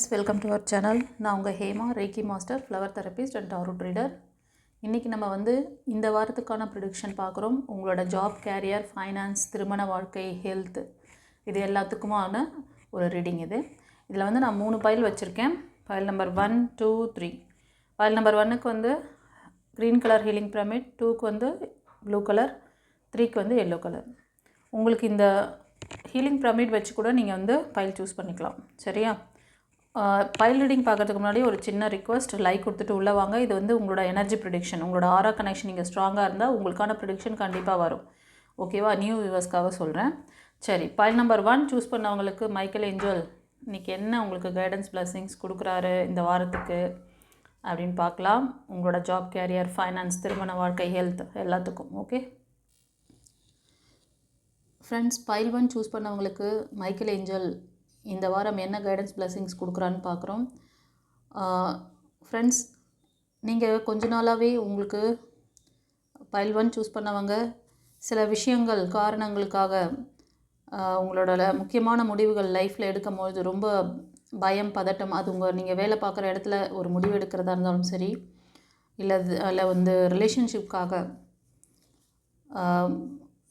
Welcome to our channel. நான் உங்கள் Hema, reiki master, flower therapist and tarot reader. இன்றைக்கி நம்ம இந்த வாரத்துக்கான ப்ரிடிக்ஷன் பார்க்குறோம். உங்களோட ஜாப், கேரியர், ஃபைனான்ஸ், திருமண வாழ்க்கை, ஹெல்த், இது எல்லாத்துக்குமான ஒரு ரீடிங் இது. இதில் நான் 3 ஃபைல் வச்சுருக்கேன். File number 1, 2, 3. ஃபைல் நம்பர் 1க்கு க்ரீன் கலர் ஹீலிங் பிரமிட், 2க்கு ப்ளூ கலர், 3க்கு எல்லோ கலர். உங்களுக்கு இந்த ஹீலிங் பிரமிட் வச்சு கூட நீங்கள் ஃபைல் சூஸ் பண்ணிக்கலாம். சரியா? ஃபைல் ரீடிங் பார்க்குறதுக்கு முன்னாடி ஒரு சின்ன ரிக்வஸ்ட், லைக் கொடுத்துட்டு உள்ளே வாங்க. இது உங்களோட எனர்ஜி ப்ரிடிக்ஷன், உங்களோட ஆரா கனெக்ஷன் நீங்கள் ஸ்ட்ராங்காக இருந்தால் உங்களுக்கான ப்ரிடிக்ஷன் கண்டிப்பாக வரும். ஓகேவா? நியூ வியூவர்ஸ்க்காக சொல்கிறேன். சரி, ஃபைல் நம்பர் 1 சூஸ் பண்ணவங்களுக்கு மைக்கேல் ஏஞ்சல் இன்றைக்கி என்ன உங்களுக்கு கைடன்ஸ் பிளஸிங்ஸ் கொடுக்குறாரு இந்த வாரத்துக்கு அப்படின்னு பார்க்கலாம். உங்களோட ஜாப், கேரியர், ஃபைனான்ஸ், திருமண வாழ்க்கை, ஹெல்த் எல்லாத்துக்கும். ஓகே ஃப்ரெண்ட்ஸ், ஃபைல் 1 சூஸ் பண்ணவங்களுக்கு மைக்கேல் ஏஞ்சல் இந்த வாரம் என்ன கைடன்ஸ் பிளஸிங்ஸ் கொடுக்குறான்னு பார்க்குறோம். ஃப்ரெண்ட்ஸ், நீங்கள் கொஞ்ச நாளாகவே உங்களுக்கு ஃபைல் 1 சூஸ் பண்ணவங்க சில விஷயங்கள், காரணங்களுக்காக உங்களோட முக்கியமான முடிவுகள் லைஃப்பில் எடுக்கும்போது ரொம்ப பயம், பதட்டம், அது நீங்கள் வேலை பார்க்குற இடத்துல ஒரு முடிவு எடுக்கிறதா இருந்தாலும் சரி, இல்லை ரிலேஷன்ஷிப்காக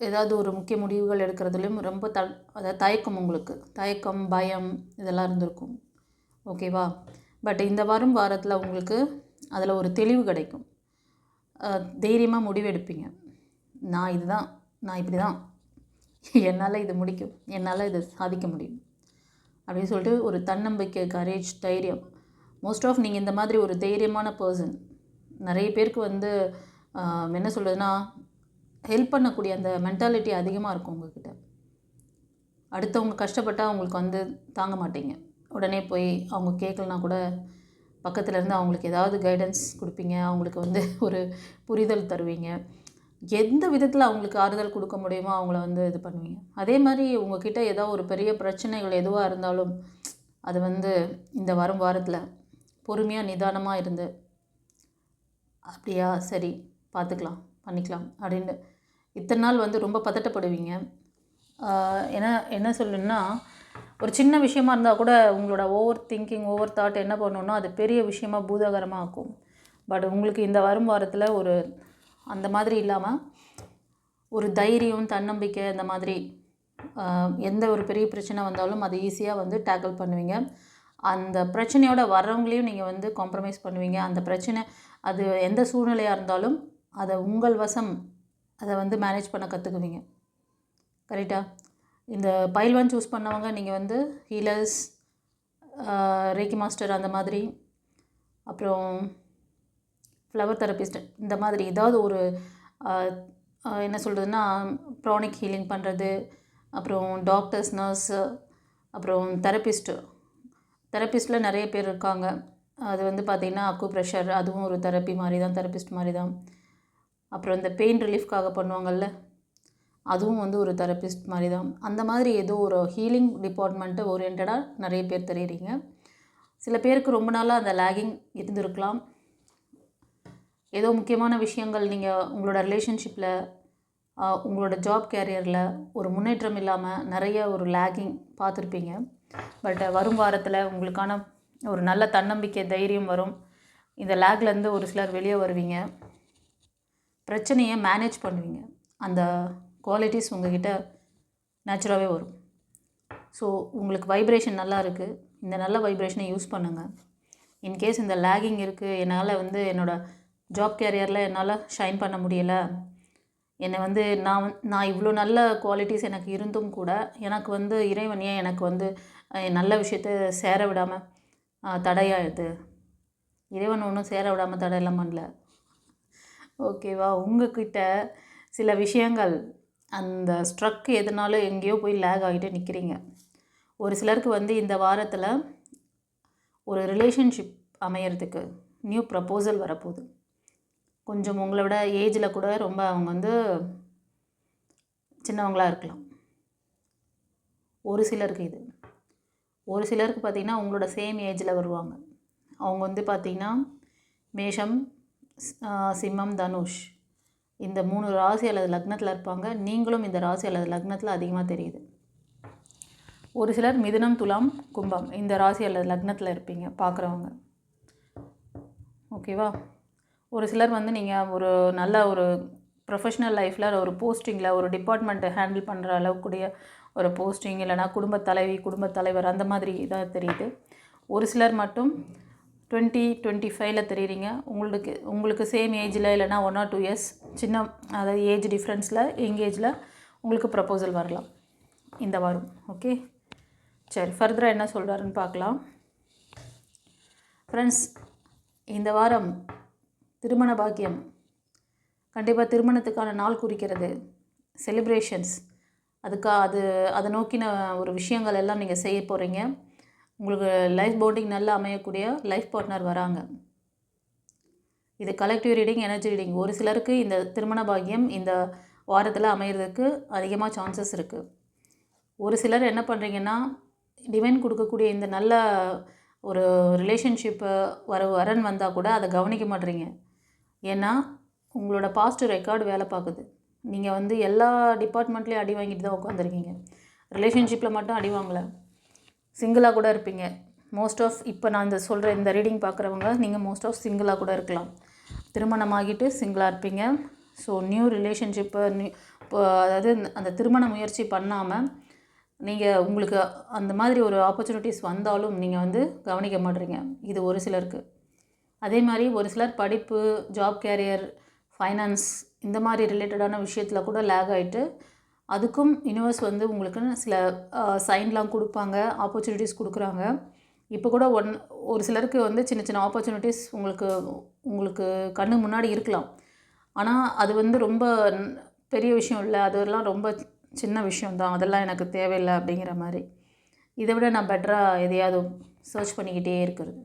ஏதாவது ஒரு முக்கிய முடிவுகள் எடுக்கிறதுலையும் ரொம்ப அதாவது தயக்கம், உங்களுக்கு தயக்கம், பயம் இதெல்லாம் இருந்திருக்கும். ஓகேவா? பட் இந்த வாரத்தில் உங்களுக்கு அதில் ஒரு தெளிவு கிடைக்கும். தைரியமாக முடிவெடுப்பீங்க. நான் இப்படி தான், என்னால் இது முடிக்கும், என்னால் இதை சாதிக்க முடியும் அப்படின்னு சொல்லிட்டு ஒரு தன்னம்பிக்கை, கரேஜ், தைரியம். மோஸ்ட் ஆஃப் நீங்கள் இந்த மாதிரி ஒரு தைரியமான பர்சன். நிறைய பேருக்கு என்ன சொல்கிறதுனா, ஹெல்ப் பண்ணக்கூடிய அந்த மென்டாலிட்டி அதிகமாக இருக்கும் உங்கள்கிட்ட. அடுத்தவங்க கஷ்டப்பட்டால் அவங்களுக்கு தாங்க மாட்டீங்க. உடனே போய் அவங்க கேட்கலனா கூட பக்கத்தில் இருந்து அவங்களுக்கு ஏதாவது கைடன்ஸ் கொடுப்பீங்க. அவங்களுக்கு ஒரு புரிதல் தருவீங்க. எந்த விதத்தில் அவங்களுக்கு ஆறுதல் கொடுக்க முடியுமோ அவங்கள இது பண்ணுவீங்க. அதே மாதிரி உங்கள்கிட்ட ஏதோ ஒரு பெரிய பிரச்சனைகள் எதுவாக இருந்தாலும் அது இந்த வாரத்தில் பொறுமையாக, நிதானமாக இருந்து, அப்படியா, சரி, பார்த்துக்கலாம், பண்ணிக்கலாம் அப்படின்னு இத்தனை நாள் ரொம்ப பதட்டப்படுவீங்க. என்ன சொல்லணுன்னா, ஒரு சின்ன விஷயமா இருந்தால் கூட உங்களோட ஓவர் திங்கிங், ஓவர் தாட் என்ன பண்ணணுன்னா அது பெரிய விஷயமாக பூதாகரமாக ஆக்கும். பட் உங்களுக்கு இந்த வாரத்தில் அந்த மாதிரி இல்லாமல் ஒரு தைரியம், தன்னம்பிக்கை, இந்த மாதிரி எந்த ஒரு பெரிய பிரச்சனை வந்தாலும் அதை ஈஸியாக டேக்கிள் பண்ணுவீங்க. அந்த பிரச்சனையோட வர்றவங்களையும் நீங்கள் காம்ப்ரமைஸ் பண்ணுவீங்க. அந்த பிரச்சனை அது எந்த சூழ்நிலையாக இருந்தாலும் அதை உங்கள் வசம் அதை மேனேஜ் பண்ண கற்றுக்குவீங்க. கரெக்டாக? இந்த ஃபைல் 1 சூஸ் பண்ணவங்க நீங்கள் ஹீலர்ஸ், ரேக்கி மாஸ்டர், அந்த மாதிரி, அப்புறம் ஃப்ளவர் தெரபிஸ்ட், இந்த மாதிரி ஏதாவது ஒரு என்ன சொல்கிறதுனா ப்ரானிக் ஹீலிங் பண்ணுறது, அப்புறம் டாக்டர்ஸ், நர்ஸு, அப்புறம் தெரபிஸ்ட்டில் நிறைய பேர் இருக்காங்க. அது பார்த்திங்கன்னா அக்கு ப்ரெஷர், அதுவும் ஒரு தெரப்பி மாதிரி தான், தெரபிஸ்ட் மாதிரி தான். அப்புறம் இந்த பெயின் ரிலீஃப்காக பண்ணுவாங்கள்ல, அதுவும் ஒரு தெரபிஸ்ட் மாதிரி தான். அந்த மாதிரி ஏதோ ஒரு ஹீலிங் டிபார்ட்மெண்ட்டு ஓரியன்டாக நிறைய பேர் தெரியுறீங்க. சில பேருக்கு ரொம்ப நாளாக அந்த லேகிங் இருந்திருக்கலாம். ஏதோ முக்கியமான விஷயங்கள் நீங்கள் உங்களோட ரிலேஷன்ஷிப்பில், உங்களோட ஜாப், கேரியரில் ஒரு முன்னேற்றம் இல்லாமல் நிறைய ஒரு லேகிங் பார்த்துருப்பீங்க. பட் வரும் வாரத்தில் உங்களுக்கான ஒரு நல்ல தன்னம்பிக்கை, தைரியம் வரும். இந்த லேக்லேருந்து ஒரு சிலர் வெளியே வருவீங்க. பிரச்சனையை மேனேஜ் பண்ணுவீங்க. அந்த குவாலிட்டிஸ் உங்கள்கிட்ட நேச்சுராகவே வரும். ஸோ உங்களுக்கு வைப்ரேஷன் நல்லா இருக்குது. இந்த நல்ல வைப்ரேஷனை யூஸ் பண்ணுங்கள். இன்கேஸ் இந்த லேகிங் இருக்குது, என்னால் என்னோடய ஜாப் கேரியரில் என்னால் ஷைன் பண்ண முடியலை, என்னை நான் இவ்வளோ நல்ல குவாலிட்டிஸ் எனக்கு இருந்தும் கூட எனக்கு இறைவன் ஏன் எனக்கு நல்ல விஷயத்தை சேர விடாமல் தடையாகுது? இறைவன் ஒன்றும் சேர விடாமல் தடையெல்லாம் பண்ணல. ஓகேவா? உங்கள்கிட்ட சில விஷயங்கள் அந்த ஸ்ட்ரக் எதனாலும் எங்கேயோ போய் லேக் ஆகிட்டு நிற்கிறீங்க. ஒரு சிலருக்கு இந்த வாரத்தில் ஒரு ரிலேஷன்ஷிப் அமையறதுக்கு நியூ ப்ரப்போசல் வரப்போகுது. கொஞ்சம் உங்களோட ஏஜில் கூட ரொம்ப அவங்க சின்னவங்களாக இருக்கலாம். ஒரு சிலருக்கு பார்த்திங்கன்னா உங்களோட சேம் ஏஜில் வருவாங்க. அவங்க பார்த்திங்கன்னா மேஷம், சிம்மம், தனுஷ், இந்த 3 ராசி அல்லது லக்னத்தில் இருப்பாங்க. நீங்களும் இந்த ராசி அல்லது லக்னத்தில் அதிகமாக தெரியுது. ஒரு சிலர் மிதுனம், துலாம், கும்பம் இந்த ராசி அல்லது லக்னத்தில் இருப்பீங்க பார்க்குறவங்க. ஓகேவா? ஒரு சிலர் வந்து நீங்கள் ஒரு நல்ல ஒரு ப்ரொஃபஷ்னல் லைஃப்பில் ஒரு போஸ்டிங்கில் ஒரு டிபார்ட்மெண்ட்டை ஹேண்டில் பண்ணுற அளவுக்குரிய ஒரு போஸ்டிங், இல்லைனா குடும்பத் தலைவி, குடும்பத் தலைவர் அந்த மாதிரி இதாக தெரியுது. ஒரு சிலர் மட்டும் 20-25 தெரியுறீங்க. உங்களுக்கு சேம் ஏஜில் இல்லைனா 1 or 2 years சின்ன, அதாவது ஏஜ் டிஃப்ரென்ஸில் யங் ஏஜில் உங்களுக்கு ப்ரப்போசல் வரலாம் இந்த வாரம். ஓகே, சரி, ஃபர்தராக என்ன சொல்கிறாருன்னு பார்க்கலாம். ஃப்ரெண்ட்ஸ், இந்த வாரம் திருமண பாக்கியம் கண்டிப்பாக திருமணத்துக்கான நாள் குறிக்கிறது. செலிப்ரேஷன்ஸ், அதை நோக்கின ஒரு விஷயங்கள் எல்லாம் நீங்கள் செய்ய போகிறீங்க. உங்களுக்கு லைஃப் பாண்டிங் நல்லா அமையக்கூடிய லைஃப் பார்ட்னர் வராங்க. இது கலெக்டிவ் ரீடிங், எனர்ஜி ரீடிங். ஒரு சிலருக்கு இந்த திருமண பாக்கியம் இந்த வாரத்தில் அமைகிறதுக்கு அதிகமாக சான்சஸ் இருக்குது. ஒரு சிலர் என்ன பண்ணுறீங்கன்னா, டிவைன் கொடுக்கக்கூடிய இந்த நல்ல ஒரு ரிலேஷன்ஷிப்பை வரன் வந்தால் கூட அதை கவனிக்க மாட்டேறீங்க. ஏன்னா உங்களோட பாஸ்ட் ரெக்கார்டு வேலை பார்க்குது. நீங்கள் வந்து எல்லா டிபார்ட்மெண்ட்லேயும் அடி வாங்கிட்டு தான் உட்காந்துருக்கீங்க. ரிலேஷன்ஷிப்பில் மட்டும் அடி வாங்கலை. சிங்கிளாக கூட இருப்பீங்க மோஸ்ட் ஆஃப். இப்போ நான் சொல்கிற இந்த ரீடிங் பார்க்குறவங்க நீங்கள் மோஸ்ட் ஆஃப் சிங்கிளாக கூட இருக்கலாம். திருமணமாகிட்டு சிங்கிளாக இருப்பீங்க. ஸோ நியூ ரிலேஷன்ஷிப்பு இப்போ அதாவது அந்த திருமண முயற்சி பண்ணாமல் நீங்கள் உங்களுக்கு அந்த மாதிரி ஒரு ஆப்பர்ச்சுனிட்டிஸ் வந்தாலும் நீங்கள் வந்து கவனிக்க மாட்டீங்க. இது ஒரு சிலருக்கு. அதே மாதிரி ஒரு சிலர் படிப்பு, ஜாப், கேரியர், ஃபைனான்ஸ் இந்த மாதிரி ரிலேட்டடான விஷயத்தில் கூட லேக் ஆகிட்டு அதுக்கும் யூனிவர்ஸ் வந்து உங்களுக்குன்னு சில சைன்லாம் கொடுப்பாங்க, ஆப்பர்ச்சுனிட்டிஸ் கொடுக்குறாங்க. இப்போ கூட ஒரு சிலருக்கு வந்து சின்ன சின்ன ஆப்பர்ச்சுனிட்டிஸ் உங்களுக்கு கண்ணு முன்னாடி இருக்கலாம். ஆனால் அது வந்து ரொம்ப பெரிய விஷயம் இல்லை, அதெல்லாம் ரொம்ப சின்ன விஷயம்தான், அதெல்லாம் எனக்கு தேவையில்லை அப்படிங்கிற மாதிரி. இதை விட நான் பெட்டராக எதையாவது சர்ச் பண்ணிக்கிட்டே இருக்கிறது.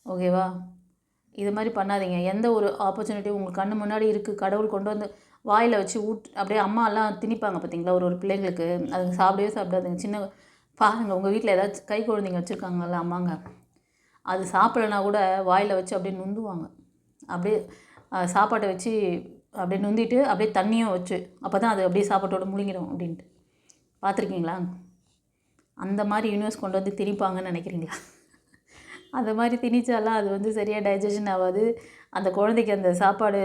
ஓகேவா? இது மாதிரி பண்ணாதீங்க. எந்த ஒரு ஆப்பர்ச்சுனிட்டி உங்களுக்கு கண்ணு முன்னாடி இருக்குது, கடவுள் கொண்டு வந்து வாயில் வச்சு அப்படியே அம்மாலாம் திணிப்பாங்க பார்த்தீங்களா ஒரு பிள்ளைங்களுக்கு, அதுங்க சாப்பிடவே சாப்பிடாதுங்க. சின்ன பாருங்கள், உங்கள் வீட்டில் ஏதாச்சும் கை குழந்தைங்க வச்சுருக்காங்கல்ல அம்மாங்க, அது சாப்பிடலனா கூட வாயில் வச்சு அப்படியே நுந்துவாங்க. அப்படியே சாப்பாட்டை வச்சு அப்படியே நுந்திட்டு அப்படியே தண்ணியும் வச்சு, அப்போ தான் அது அப்படியே சாப்பாட்டோடு முழுங்கிடும் அப்படின்ட்டு. பார்த்துருக்கீங்களா? அந்த மாதிரி யூனிவர்ஸ் கொண்டு வந்து திணிப்பாங்கன்னு நினைக்கிறீங்களா? அந்த மாதிரி திணிச்சாலாம் அது வந்து சரியாக டைஜஷன் ஆகாது. அந்த குழந்தைக்கு அந்த சாப்பாடு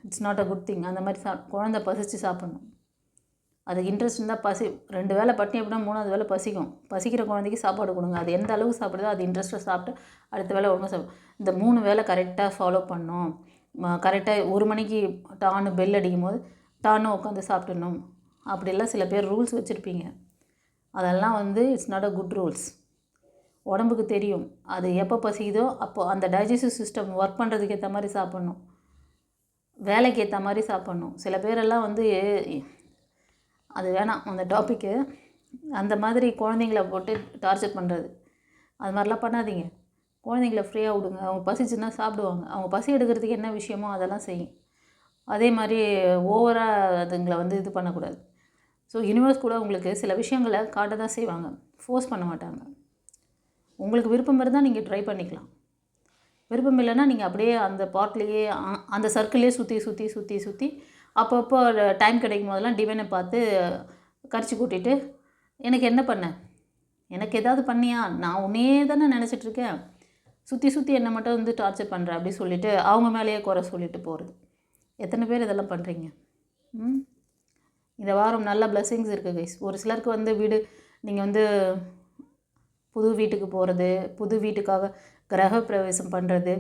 it's not a good thing. அந்த மாதிரி குழந்தை பசித்து சாப்பிட்ணும். அதுக்கு இன்ட்ரெஸ்ட் இருந்தால் 2 வேளை பட்டினி அப்படின்னா 3வது வேளை பசிக்கும். பசிக்கிற குழந்தைக்கு சாப்பாடு கொடுங்க. அது எந்த அளவுக்கு சாப்பிடுதோ அது இன்ட்ரெஸ்ட்டாக சாப்பிட்டு அடுத்த வேளை ஒழுங்காக சாப்பிடும். இந்த 3 வேளை கரெக்டாக ஃபாலோ பண்ணணும். கரெக்டாக 1 மணிக்கு டான்னு பெல் அடிக்கும் போது டான்னு உட்காந்து சாப்பிடணும். அப்படிலாம் சில பேர் ரூல்ஸ் வச்சுருப்பீங்க. அதெல்லாம் வந்து it's not a good rules. உடம்புக்கு தெரியும் அது எப்போ பசிக்குதோ அப்போது அந்த டைஜஸ்டிவ் சிஸ்டம் ஒர்க் பண்ணுறதுக்கு ஏற்ற மாதிரி சாப்பிட்ணும், வேலைக்கு ஏற்ற மாதிரி சாப்பிட்ணும். சில பேரெல்லாம் வந்து அது வேணாம் அந்த டாப்பிக்கு. அந்த மாதிரி குழந்தைங்கள போட்டு டார்ச்சர் பண்ணுறது, அது மாதிரிலாம் பண்ணாதீங்க. குழந்தைங்கள ஃப்ரீயாக விடுங்க. அவங்க பசிச்சுன்னா சாப்பிடுவாங்க. அவங்க பசி எடுக்கிறதுக்கு என்ன விஷயமோ அதெல்லாம் செய்யும். அதே மாதிரி ஓவராக அதுங்களை வந்து இது பண்ணக்கூடாது. ஸோ யூனிவர்ஸ் கூட உங்களுக்கு சில விஷயங்களை காட்ட தான் செய்வாங்க, ஃபோர்ஸ் பண்ண மாட்டாங்க. உங்களுக்கு விருப்பம் இருந்தால் நீங்கள் ட்ரை பண்ணிக்கலாம். விருப்பம் இல்லைன்னா நீங்கள் அப்படியே அந்த பார்ட்லேயே அந்த சர்க்கிள்லேயே சுற்றி அப்பப்போ டைம் கிடைக்கும் போதெல்லாம் டிவைனை பார்த்து கரிச்சு கூட்டிகிட்டு, எனக்கு என்ன பண்ண, எனக்கு ஏதாவது பண்ணியா, நான் உன்னையே தானே நினச்சிட்ருக்கேன், சுற்றி என்னை மட்டும் வந்து டார்ச்சர் பண்ணுறேன் அப்படி சொல்லிவிட்டு அவங்க மேலேயே குறை சொல்லிட்டு போகிறது. எத்தனை பேர் இதெல்லாம் பண்ணுறீங்க? இந்த வாரம் நல்ல பிளெஸ்ஸிங்ஸ் இருக்குது கைஸ். ஒரு சிலருக்கு வந்து வீடு நீங்கள் வந்து புது வீட்டுக்கு போகிறது, புது வீட்டுக்காக கிரக பிரவேசம் பண்ணுறது,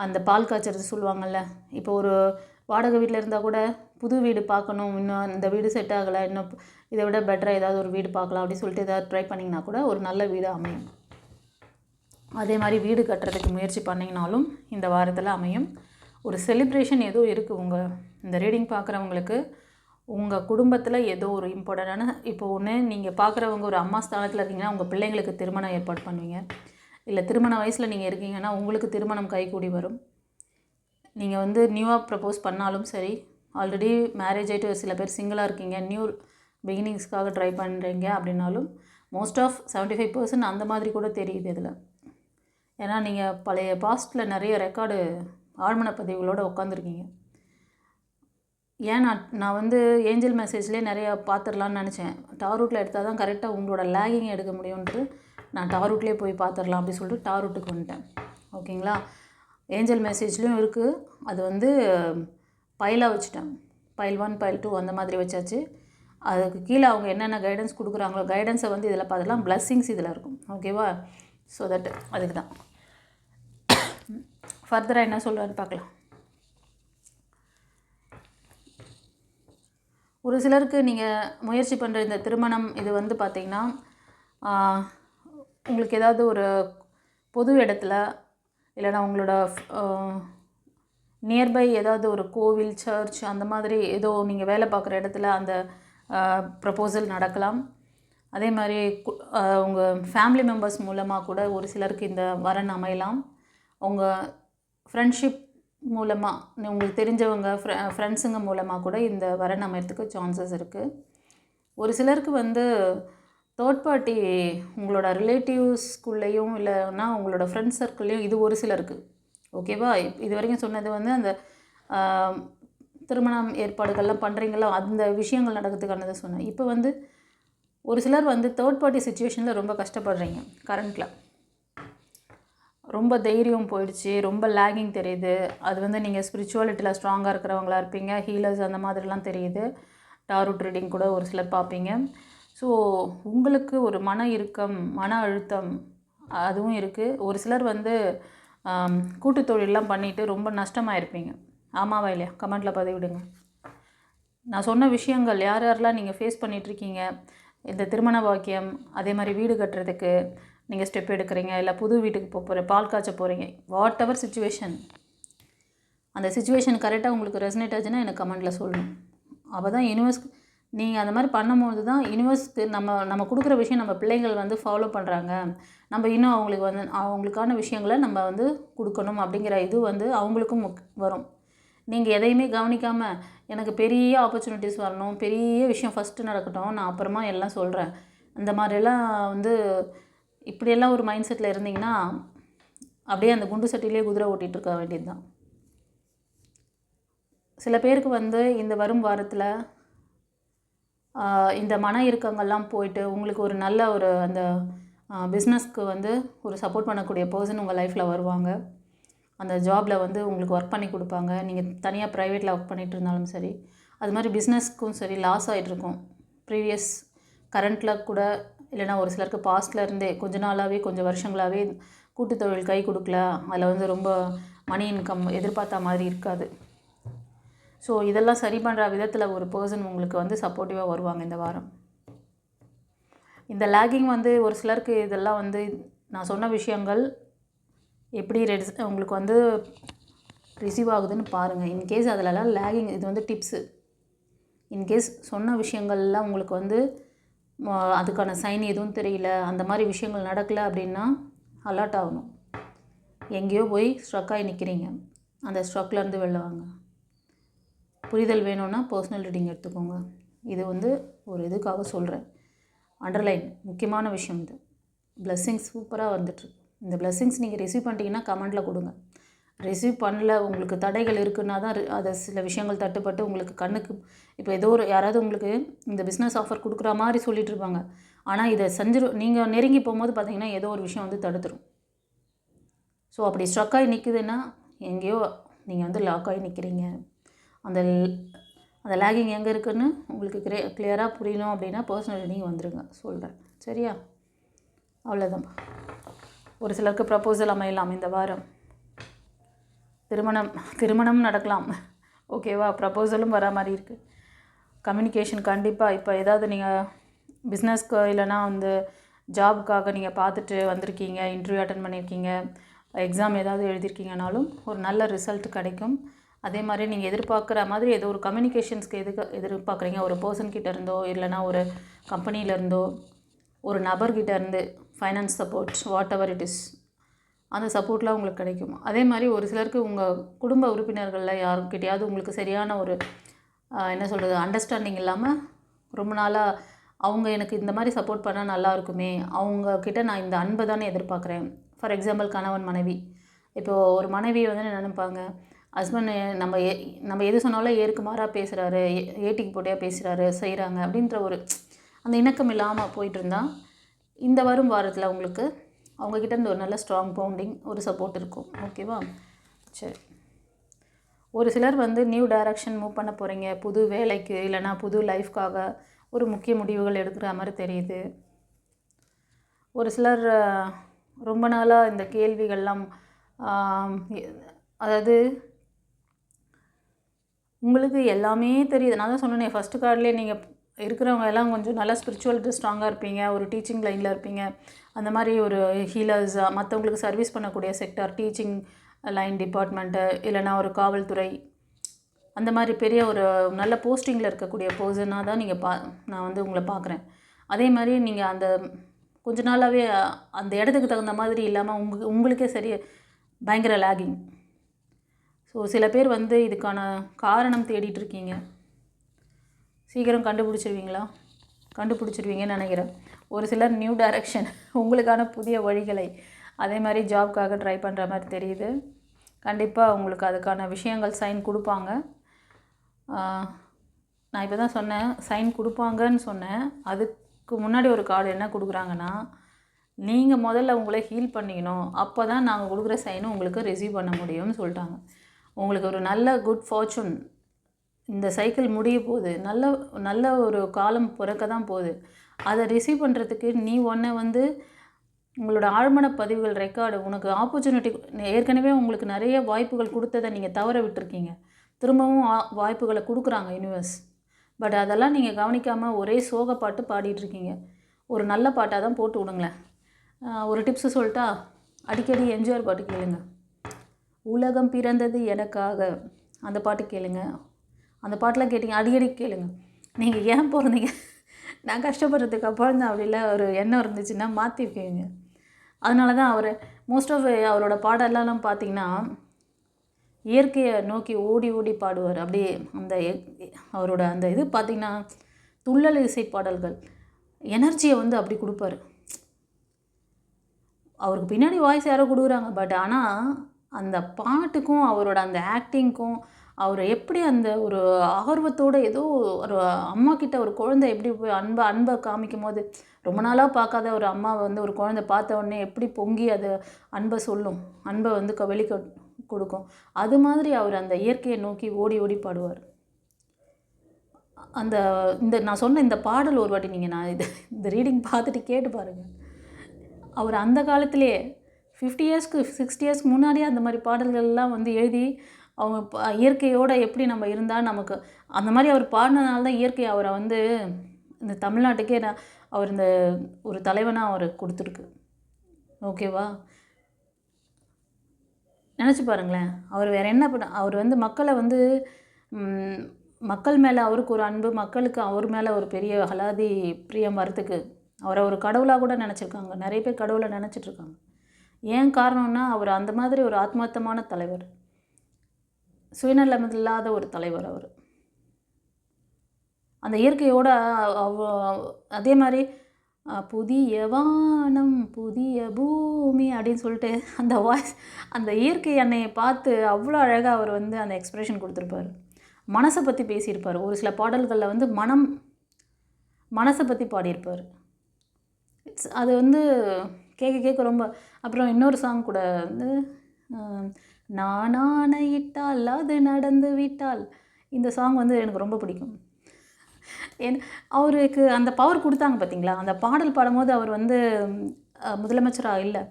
அந்த பால் காய்ச்சறது சொல்லுவாங்கள்ல. இப்போ ஒரு வாடகை வீட்டில் இருந்தால் கூட புது வீடு பார்க்கணும், இன்னும் இந்த வீடு செட் ஆகலை, இன்னும் இதை விட பெட்டராக ஏதாவது ஒரு வீடு பார்க்கலாம் அப்படின்னு சொல்லிட்டு ஏதாவது ட்ரை பண்ணிங்கன்னா கூட ஒரு நல்ல வீடு அமையும். அதே மாதிரி வீடு கட்டுறதுக்கு முயற்சி பண்ணிங்கனாலும் இந்த வாரத்தில் அமையும். ஒரு செலிப்ரேஷன் ஏதோ இருக்குது உங்கள் இந்த ரீடிங் பார்க்குறவங்களுக்கு. உங்கள் குடும்பத்தில் ஏதோ ஒரு இம்பார்ட்டண்டான, இப்போ ஒன்று நீங்கள் பார்க்குறவங்க ஒரு அம்மா ஸ்தானத்தில் இருக்கீங்கன்னா உங்கள் பிள்ளைங்களுக்கு திருமணம் ஏற்பாடு பண்ணுவீங்க. இல்லை திருமண வயசில் நீங்கள் இருக்கீங்கன்னா உங்களுக்கு திருமணம் கைகூடி வரும். நீங்கள் வந்து நியூவாக ப்ரப்போஸ் பண்ணாலும் சரி, ஆல்ரெடி மேரேஜ் ஆகிட்டு சில பேர் சிங்கிளாக இருக்கீங்க, நியூ பிகினிங்ஸ்க்காக ட்ரை பண்ணுறீங்க அப்படின்னாலும் மோஸ்ட் ஆஃப் 75% அந்த மாதிரி கூட தெரியுது இதில். ஏன்னா நீங்கள் பழைய பாஸ்ட்டில் நிறைய ரெக்கார்டு ஆழ்மன பதிவுகளோடு உட்காந்துருக்கீங்க. ஏன் நான் வந்து ஏஞ்சல் மெசேஜ்லேயே நிறையா பார்த்துடலான்னு நினச்சேன். டாரூட்டில் எடுத்தால் தான் கரெக்டாக உங்களோட லேகிங் எடுக்க முடியும்ன்ட்டு நான் டாரூட்லேயே போய் பார்த்துடலாம் அப்படின்னு சொல்லிட்டு டாரூட்டுக்கு வந்துட்டேன். ஓகேங்களா? ஏஞ்சல் மெசேஜ்லேயும் இருக்குது. அது வந்து பைலாக வச்சுட்டேன். பைல் 1 பைல் 2 அந்த மாதிரி வச்சாச்சு. அதுக்கு கீழே அவங்க என்னென்ன கைடன்ஸ் கொடுக்குறாங்களோ கைடன்ஸை வந்து இதில் பார்த்துலாம். பிளஸ்ஸிங்ஸ் இதில் இருக்கும். ஓகேவா? ஸோ தட் அதுக்கு தான் ஃபர்தராக என்ன சொல்கிறான்னு பார்க்கலாம். ஒரு சிலருக்கு நீங்கள் முயற்சி பண்ணுற இந்த திருமணம் இது வந்து பார்த்திங்கன்னா உங்களுக்கு ஏதாவது ஒரு பொது இடத்துல இல்லைனா உங்களோட நியர்பை ஏதாவது ஒரு கோவில், சர்ச் அந்த மாதிரி ஏதோ நீங்கள் வேலை பார்க்குற இடத்துல அந்த ப்ரப்போசல் நடக்கலாம். அதே மாதிரி உங்கள் ஃபேமிலி மெம்பர்ஸ் மூலமாக கூட ஒரு சிலருக்கு இந்த வரன் அமையலாம். உங்கள் ஃப்ரெண்ட்ஷிப் மூலமாக உங்களுக்கு தெரிஞ்சவங்க ஃப்ரெண்ட்ஸுங்க மூலமாக கூட இந்த வரன் அமையறதுக்கு சான்சஸ் இருக்குது. ஒரு சிலருக்கு வந்து தேர்ட் பார்ட்டி உங்களோட ரிலேட்டிவ்ஸ்குள்ளேயும் இல்லைன்னா உங்களோட ஃப்ரெண்ட்ஸ் சர்க்கிள்லேயும் இது ஒரு சிலருக்கு. ஓகேவா? இது வரைக்கும் சொன்னது வந்து அந்த திருமணம் ஏற்பாடுகள்லாம் பண்ணுறீங்களோ அந்த விஷயங்கள் நடக்கிறதுக்கானதை சொன்னேன். இப்போ வந்து ஒரு சிலர் வந்து தேர்ட் பார்ட்டி சுச்சுவேஷனில் ரொம்ப கஷ்டப்படுறீங்க. கரண்ட்டில் ரொம்ப தைரியம் போயிடுச்சு, ரொம்ப லேகிங் தெரியுது. அது வந்து நீங்கள் ஸ்பிரிச்சுவாலிட்டியில் ஸ்ட்ராங்காக இருக்கிறவங்களா இருப்பீங்க, ஹீலர்ஸ் அந்த மாதிரிலாம் தெரியுது. டாரூட் ரீடிங் கூட ஒரு சிலர் பார்ப்பீங்க. ஸோ உங்களுக்கு ஒரு மன இறுக்கம், மன அழுத்தம் அதுவும் இருக்குது. ஒரு சிலர் வந்து கூட்டு தொழிலெலாம் பண்ணிவிட்டு ரொம்ப நஷ்டமாயிருப்பீங்க. ஆமாவா இல்லையா? கமெண்ட்டில் பதிவிடுங்க. நான் சொன்ன விஷயங்கள் யார் யாரெல்லாம் நீங்கள் ஃபேஸ் பண்ணிகிட்ருக்கீங்க, இந்த திருமண பாக்கியம், அதே மாதிரி வீடு கட்டுறதுக்கு நீங்கள் ஸ்டெப் எடுக்கிறீங்க, இல்லை புது வீட்டுக்கு போகிற பால் காய்ச்ச போகிறீங்க, வாட் எவர் சிச்சுவேஷன், அந்த சிச்சுவேஷன் கரெக்டாக உங்களுக்கு ரெசனேட் ஆச்சுன்னா எனக்கு கமெண்ட்டில் சொல்லணும். அப்போ தான் யூனிவர்ஸ்க்கு நீங்கள் அந்த மாதிரி பண்ணும்போது தான் யூனிவர்ஸ்க்கு நம்ம கொடுக்குற விஷயம் நம்ம பிள்ளைங்கள் வந்து ஃபாலோ பண்ணுறாங்க, நம்ம இன்னும் அவங்களுக்கு வந்து அவங்களுக்கான விஷயங்களை நம்ம வந்து கொடுக்கணும் அப்படிங்கிற இது வந்து அவங்களுக்கும் வரும். நீங்கள் எதையுமே கவனிக்காமல் எனக்கு பெரிய ஆப்பர்ச்சுனிட்டிஸ் வரணும், பெரிய விஷயம் ஃபஸ்ட்டு நடக்கட்டும், நான் அப்புறமா எல்லாம் சொல்கிறேன், அந்த மாதிரிலாம் வந்து இப்படியெல்லாம் ஒரு மைண்ட் செட்டில் இருந்தீங்கன்னா அப்படியே அந்த குண்டு சட்டிலே குதிரை ஓட்டிகிட்டு இருக்க வேண்டியது தான். சில பேருக்கு வந்து இந்த வரும் வாரத்தில் இந்த மன இறுக்கங்கள்லாம் போயிட்டு உங்களுக்கு ஒரு நல்ல ஒரு அந்த பிஸ்னஸ்க்கு வந்து ஒரு சப்போர்ட் பண்ணக்கூடிய பர்சன் உங்கள் லைஃப்பில் வருவாங்க. அந்த ஜாபில் வந்து உங்களுக்கு ஒர்க் பண்ணி கொடுப்பாங்க. நீங்கள் தனியாக ப்ரைவேட்டில் ஒர்க் பண்ணிகிட்டு இருந்தாலும் சரி, அது மாதிரி பிஸ்னஸ்க்கும் சரி லாஸ் ஆகிட்ருக்கும். ப்ரீவியஸ் கரண்ட்டில் கூட இல்லைனா ஒரு சிலருக்கு பாஸ்டில் இருந்தே கொஞ்ச நாளாகவே கொஞ்சம் வருஷங்களாகவே கூட்டுத் தொழில் கை கொடுக்கல, அதில் வந்து ரொம்ப மணி இன்கம் எதிர்பார்த்த மாதிரி இருக்காது. ஸோ இதெல்லாம் சரி பண்ணுற விதத்தில் ஒரு பர்சன் உங்களுக்கு வந்து சப்போர்ட்டிவாக வருவாங்க இந்த வாரம். இந்த லேகிங் வந்து ஒரு சிலருக்கு இதெல்லாம் வந்து நான் சொன்ன விஷயங்கள் எப்படி உங்களுக்கு வந்து ரிசீவ் ஆகுதுன்னு பாருங்கள். இன்கேஸ் அதிலலாம் லேகிங், இது வந்து டிப்ஸு. இன்கேஸ் சொன்ன விஷயங்கள்லாம் உங்களுக்கு வந்து அதுக்கான சைன் எதுவும் தெரியல, அந்த மாதிரி விஷயங்கள் நடக்கலை அப்படின்னா அலர்ட் ஆகணும். எங்கேயோ போய் ஸ்ட்ரக்காகி நிற்கிறீங்க, அந்த ஸ்ட்ரக்லேருந்து வெளில வாங்க. புரிதல் வேணும்னா பர்சனல் ரீடிங் எடுத்துக்கோங்க. இது வந்து ஒரு இதுக்காக சொல்கிறேன். அண்டர்லைன் முக்கியமான விஷயம் இது. பிளெஸ்ஸிங்ஸ் சூப்பராக வந்துட்டுருக்கு. இந்த பிளெஸ்ஸிங்ஸ் நீங்கள் ரிசீவ் பண்ணிட்டீங்கன்னா கமெண்ட்டில் கொடுங்க. ரிசீவ் பண்ணல, உங்களுக்கு தடைகள் இருக்குன்னா தான் அதை சில விஷயங்கள் தட்டுப்பட்டு உங்களுக்கு கண்ணுக்கு இப்போ ஏதோ ஒரு யாராவது உங்களுக்கு இந்த பிஸ்னஸ் ஆஃபர் கொடுக்குற மாதிரி சொல்லிகிட்டு இருப்பாங்க. ஆனால் இதை நீங்கள் நெருங்கி போகும்போது பார்த்தீங்கன்னா ஏதோ ஒரு விஷயம் வந்து தடுத்துரும். ஸோ அப்படி ஸ்ட்ரக்காகி நிற்குதுன்னா எங்கேயோ நீங்கள் வந்து லாக் ஆகி நிற்கிறீங்க. அந்த லேகிங் எங்கே இருக்குதுன்னு உங்களுக்கு கிளியராக புரியணும் அப்படின்னா பர்சனல் ரீடிங் வந்துடுங்க, சொல்கிறேன். சரியா? அவ்வளோதான். ஒரு சிலருக்கு ப்ரப்போசல் அமையலாம் இந்த வாரம். திருமணம் நடக்கலாம். ஓகேவா? ப்ரப்போசலும் வர மாதிரி இருக்குது. கம்யூனிகேஷன் கண்டிப்பாக இப்போ ஏதாவது நீங்கள் பிஸ்னஸ்க்கு இல்லைனா வந்து ஜாபுக்காக நீங்கள் பார்த்துட்டு வந்திருக்கீங்க, இன்டர்வியூ அட்டன் பண்ணியிருக்கீங்க, எக்ஸாம் ஏதாவது எழுதியிருக்கீங்கனாலும் ஒரு நல்ல ரிசல்ட் கிடைக்கும். அதே மாதிரி நீங்கள் எதிர்பார்க்குற மாதிரி ஏதோ ஒரு கம்யூனிகேஷன்ஸ்க்கு எதிர்பார்க்குறீங்க, ஒரு பர்சன்கிட்ட இருந்தோ இல்லைனா ஒரு கம்பெனியிலேருந்தோ ஒரு நபர்கிட்ட இருந்து finance support, what ever it is, அந்த சப்போர்ட்லாம் உங்களுக்கு கிடைக்கும். அதே மாதிரி ஒரு சிலருக்கு உங்கள் குடும்ப உறுப்பினர்களில் யாருக்கிட்டையாவது உங்களுக்கு சரியான ஒரு என்ன சொல்கிறது அண்டர்ஸ்டாண்டிங் இல்லாமல் ரொம்ப நாளாக அவங்க எனக்கு இந்த மாதிரி சப்போர்ட் பண்ணால் நல்லா இருக்குமே, அவங்கக்கிட்ட நான் இந்த அன்பை தானே எதிர்பார்க்குறேன். ஃபார் எக்ஸாம்பிள் கணவன் மனைவி. இப்போது ஒரு மனைவி வந்து நினைப்பாங்க ஹஸ்பண்ட் நம்ம எது சொன்னாலும் ஏற்கு மாறாக பேசுகிறாரு, ஏட்டிக்கு போட்டியாக பேசுகிறாரு, செய்கிறாங்க அப்படின்ற ஒரு அந்த இணக்கம் இல்லாமல் போயிட்டு இருந்தால் இந்த வரும் வாரத்தில் உங்களுக்கு அவங்கக்கிட்ட இருந்து ஒரு நல்ல ஸ்ட்ராங் பவுண்டிங், ஒரு சப்போர்ட் இருக்கும். ஓகேவா? சரி. ஒரு சிலர் வந்து நியூ டைரக்ஷன் மூவ் பண்ண போகிறீங்க, புது வேலைக்கு இல்லைனா புது லைஃப்காக ஒரு முக்கிய முடிவுகள் எடுக்கிற மாதிரி தெரியுது. ஒரு சிலர் ரொம்ப நாளாக இந்த கேள்விகள்லாம் அதாவது உங்களுக்கு எல்லாமே தெரியுது. நான் தான் சொன்னேனே ஃபஸ்ட்டு கார்ட்லேயே நீங்கள் இருக்கிறவங்க எல்லாம் கொஞ்சம் நல்லா ஸ்பிரிச்சுவலிட்டி ஸ்ட்ராங்காக இருப்பீங்க, ஒரு டீச்சிங் லைனில் இருப்பீங்க, அந்த மாதிரி ஒரு ஹீலர்ஸ், மற்றவங்களுக்கு சர்வீஸ் பண்ணக்கூடிய செக்டார், டீச்சிங் லைன் டிபார்ட்மெண்ட்டு, இல்லைனா ஒரு காவல்துறை, அந்த மாதிரி பெரிய ஒரு நல்ல போஸ்டிங்கில் இருக்கக்கூடிய பர்சனாக தான் நான் வந்து உங்களை பார்க்குறேன். அதே மாதிரி நீங்கள் அந்த கொஞ்ச நாளாகவே அந்த இடத்துக்கு தகுந்த மாதிரி இல்லாமல் உங்களுக்கே பயங்கர லேகிங். ஸோ சில பேர் வந்து இதுக்கான காரணம் தேடிட்டுருக்கீங்க. சீக்கிரம் கண்டுபிடிச்சிருவீங்கன்னு நினைக்கிறேன். ஒரு சிலர் நியூ டைரக்ஷன், உங்களுக்கான புதிய வழிகளை, அதே மாதிரி ஜாப்காக ட்ரை பண்ணுற மாதிரி தெரியுது. கண்டிப்பாக உங்களுக்கு அதுக்கான விஷயங்கள் சைன் கொடுப்பாங்க. நான் இப்போ தான் சொன்னேன், சைன் கொடுப்பாங்கன்னு சொன்னேன். அதுக்கு முன்னாடி ஒரு கார்டு என்ன கொடுக்குறாங்கன்னா, நீங்கள் முதல்ல உங்களை ஹீல் பண்ணிக்கணும், அப்போ தான் நாங்கள் கொடுக்குற சைனும் உங்களுக்கு ரிசீவ் பண்ண முடியும்னு சொல்லிட்டாங்க. உங்களுக்கு ஒரு நல்ல குட் ஃபார்ச்சூன், இந்த சைக்கிள் முடிய போகுது, நல்ல ஒரு காலம் பிறக்க தான் போகுது. அதை ரிசீவ் பண்ணுறதுக்கு நீ வந்து உங்களோட ஆழ்மன பதிவுகள் ரெக்கார்டு, உனக்கு ஆப்பர்ச்சுனிட்டி, ஏற்கனவே உங்களுக்கு நிறைய வாய்ப்புகள் கொடுத்ததை நீங்கள் தவற விட்டுருக்கீங்க. திரும்பவும் வாய்ப்புகளை கொடுக்குறாங்க யூனிவர்ஸ். பட் அதெல்லாம் நீங்கள் கவனிக்காமல் ஒரே சோக பாட்டு பாடிட்டுருக்கீங்க. ஒரு நல்ல பாட்டாக தான் போட்டு விடுங்களேன். ஒரு டிப்ஸு சொல்லிட்டா, அடிக்கடி எம்ஜிஆர் பாட்டு கேளுங்க. உலகம் பிறந்தது எனக்காக, அந்த பாட்டு கேளுங்க. அந்த பாட்டெலாம் கேட்டிங்க அடிக்கடி கேளுங்க. நீங்கள் ஏன் பிறந்தீங்க, நான் கஷ்டப்படுறதுக்கு அப்புறம் தான் அப்படில ஒரு எண்ணம் இருந்துச்சுன்னா மாற்றிருக்கீங்க. அதனால தான் அவர் மோஸ்ட் ஆஃப் அவரோட பாடலாம் பார்த்திங்கன்னா இயற்கையை நோக்கி ஓடி ஓடி பாடுவார். அப்படியே அந்த அவரோட அந்த இது பார்த்திங்கன்னா துள்ளல் இசை பாடல்கள் எனர்ஜியை வந்து அப்படி கொடுப்பார். அவருக்கு பின்னாடி வாய்ஸ் யாரோ கொடுக்குறாங்க, பட் ஆனால் அந்த பாட்டுக்கும் அவரோட அந்த ஆக்டிங்க்கும் அவர் எப்படி அந்த ஒரு ஆர்வத்தோடு ஏதோ ஒரு அம்மா கிட்ட ஒரு குழந்தை எப்படி போய் அன்பை காமிக்கும் போது, ரொம்ப நாளாக பார்க்காத ஒரு அம்மாவை வந்து ஒரு குழந்தை பார்த்த உடனே எப்படி பொங்கி அது அன்பை சொல்லும், அன்பை வந்து வெளிக்க கொடுக்கும், அது மாதிரி அவர் அந்த இயற்கையை நோக்கி ஓடி ஓடி பாடுவார். நான் சொன்ன இந்த பாடல் ஒரு வாட்டி நீங்கள் இந்த ரீடிங் பார்த்துட்டு கேட்டு பாருங்கள். அவர் அந்த காலத்திலேயே 50 இயர்ஸ்க்கு 60 இயர்ஸ்க்கு முன்னாடியே அந்த மாதிரி பாடல்கள்லாம் வந்து எழுதி அவங்க இயற்கையோடு எப்படி நம்ம இருந்தால் நமக்கு அந்த மாதிரி அவர் பாடினதுனால தான் இயற்கை அவரை வந்து இந்த தமிழ்நாட்டுக்கே அவர் இந்த ஒரு தலைவனாக அவர் கொடுத்துருக்கு. ஓகேவா? நினச்சி பாருங்களேன். அவர் வேறு என்ன அவர் வந்து மக்களை வந்து மக்கள் மேலே அவருக்கு ஒரு அன்பு, மக்களுக்கு அவர் மேலே ஒரு பெரிய அலாதி பிரியம் வரத்துக்கு அவரை ஒரு கடவுளாக கூட நினச்சிருக்காங்க. நிறைய பேர் கடவுளை நினச்சிட்ருக்காங்க. ஏன் காரணம்னா அவர் அந்த மாதிரி ஒரு ஆத்மார்த்தமான தலைவர், சுயநலம் இல்லாத ஒரு தலைவர் அவர். அந்த இயற்கையோட அதே மாதிரி புதிய வானம் புதிய பூமி அப்படின்னு சொல்லிட்டு அந்த வாய்ஸ், அந்த இயற்கை அன்னையை பார்த்து அவ்வளோ அழகாக அவர் வந்து அந்த எக்ஸ்ப்ரெஷன் கொடுத்துருப்பார். மனசை பற்றி பேசியிருப்பார். ஒரு சில பாடல்களில் வந்து மனசை பற்றி பாடியிருப்பார். அது வந்து கேட்க ரொம்ப. அப்புறம் இன்னொரு சாங் கூட வந்து நான் ஆணையிட்டால் அது நடந்து விட்டால், இந்த சாங் வந்து எனக்கு ரொம்ப பிடிக்கும். அவருக்கு அந்த பவர் கொடுத்தாங்க பார்த்தீங்களா? அந்த பாடல் பாடும்போது அவர் வந்து முதலமைச்சராக இல்லை,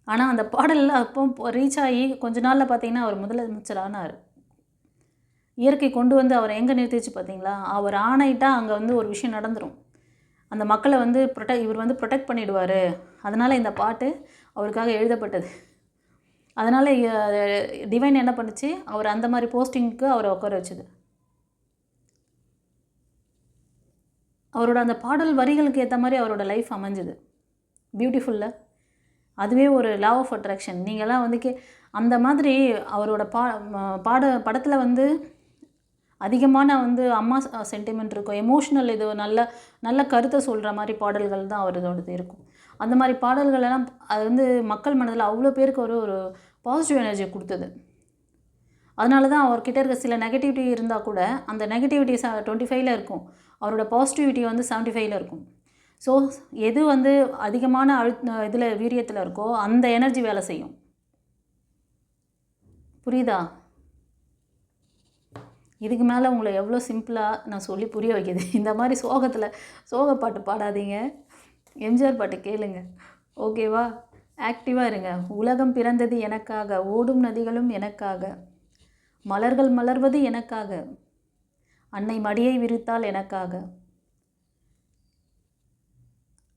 ஆனால் அந்த பாடலில் அப்போ ரீச் ஆகி கொஞ்ச நாளில் பார்த்தீங்கன்னா அவர் முதலமைச்சர் ஆனார். இயற்கை கொண்டு வந்து அவரை எங்கே நிறுத்திச்சு பார்த்தீங்களா? அவர் ஆணையிட்டால் அங்கே வந்து ஒரு விஷயம் நடந்துடும். அந்த மக்களை வந்து இவர் வந்து ப்ரொடெக்ட் பண்ணிவிடுவார். அதனால் இந்த பாட்டு அவருக்காக எழுதப்பட்டது. அதனால் டிவைன் என்ன பண்ணுச்சு, அவர் அந்த மாதிரி போஸ்டிங்க்கு அவரை உட்கார வச்சுது. அவரோட அந்த பாடல் வரிகளுக்கு ஏற்ற மாதிரி அவரோட லைஃப் அமைஞ்சுது. பியூட்டிஃபுல்ல. அதுவே ஒரு லா ஆஃப் அட்ராக்ஷன். நீங்கள்லாம் வந்து அந்த மாதிரி அவரோட படத்தில் வந்து அதிகமான வந்து அம்மா சென்டிமெண்ட் இருக்கும், எமோஷ்னல், இது நல்ல கருத்தை சொல்கிற மாதிரி பாடல்கள் தான் அவரோடது இருக்கும். அந்த மாதிரி பாடல்கள் எல்லாம் அது வந்து மக்கள் மனதில் அவ்வளோ பேருக்கு ஒரு பாசிட்டிவ் எனர்ஜியை கொடுத்தது. அதனால தான் அவர்கிட்ட இருக்க சில நெகட்டிவிட்டி இருந்தால் கூட அந்த நெகட்டிவிட்டி 25ல் இருக்கும், அவரோட பாசிட்டிவிட்டி வந்து 75ல் இருக்கும். ஸோ எது வந்து அதிகமான இதில் வீரியத்தில் இருக்கோ அந்த எனர்ஜி வேலை செய்யும். புரியுதா? இதுக்கு மேலே உங்களை எவ்வளோ சிம்பிளாக நான் சொல்லி புரிய வைக்கிது. இந்த மாதிரி சோக பாட்டு பாடாதீங்க, எம்ஜிஆர் பாட்டு கேளுங்க. ஓகேவா? ஆக்டிவாக இருங்க. உலகம் பிறந்தது எனக்காக, ஓடும் நதிகளும் எனக்காக, மலர்கள் மலர்வது எனக்காக, அன்னை மடியை விரித்தால் எனக்காக.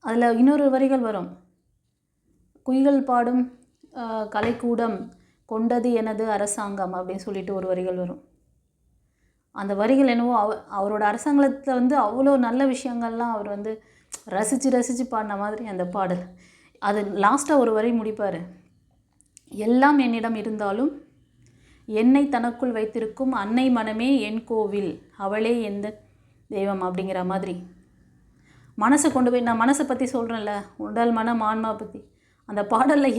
அதில் இன்னொரு வரிகள் வரும், குயில்கள் பாடும் கலைக்கூடம் கொண்டது எனது அரசாங்கம் அப்படின்னு சொல்லிட்டு ஒரு வரிகள் வரும். அந்த வரிகள் என்னவோ அவரோட அரசாங்கத்தில் வந்து அவ்வளோ நல்ல விஷயங்கள்லாம் அவர் வந்து ரசித்து பாடின மாதிரி அந்த பாடல். அது லாஸ்ட்டாக ஒரு வரி முடிப்பார், எல்லாம் என்னிடம் இருந்தாலும் என்னை தனக்குள் வைத்திருக்கும் அன்னை மனமே என் கோவில், அவளே எந்த தெய்வம் அப்படிங்கிற மாதிரி. மனசை கொண்டு போய், நான் மனசை பற்றி சொல்கிறேன்ல, உடல் மனம் ஆன்மா பற்றி, அந்த பாடலில்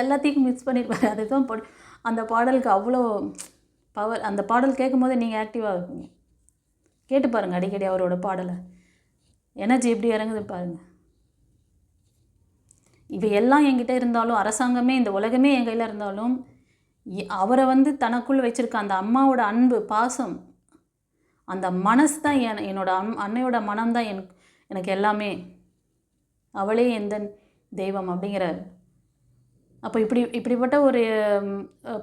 எல்லாத்தையும் மிக்ஸ் பண்ணியிருப்பார். அதுதான் அந்த பாடலுக்கு அவ்வளோ பவர். அந்த பாடல் கேட்கும் போது நீங்கள் ஆக்டிவாக இருப்பீங்க. கேட்டு பாருங்கள் அடிக்கடி அவரோட பாடலை, எனர்ஜி எப்படி இறங்குது பாருங்கள். இவை எல்லாம் என்கிட்ட இருந்தாலும், அரசாங்கமே இந்த உலகமே என் கையில் இருந்தாலும், அவரை வந்து தனக்குள் வச்சுருக்க அந்த அம்மாவோட அன்பு பாசம், அந்த மனசு தான் என்னோட அன்னையோட மனம்தான் எனக்கு எல்லாமே, அவளே எந்த தெய்வம் அப்படிங்கிறார். அப்போ இப்படிப்பட்ட ஒரு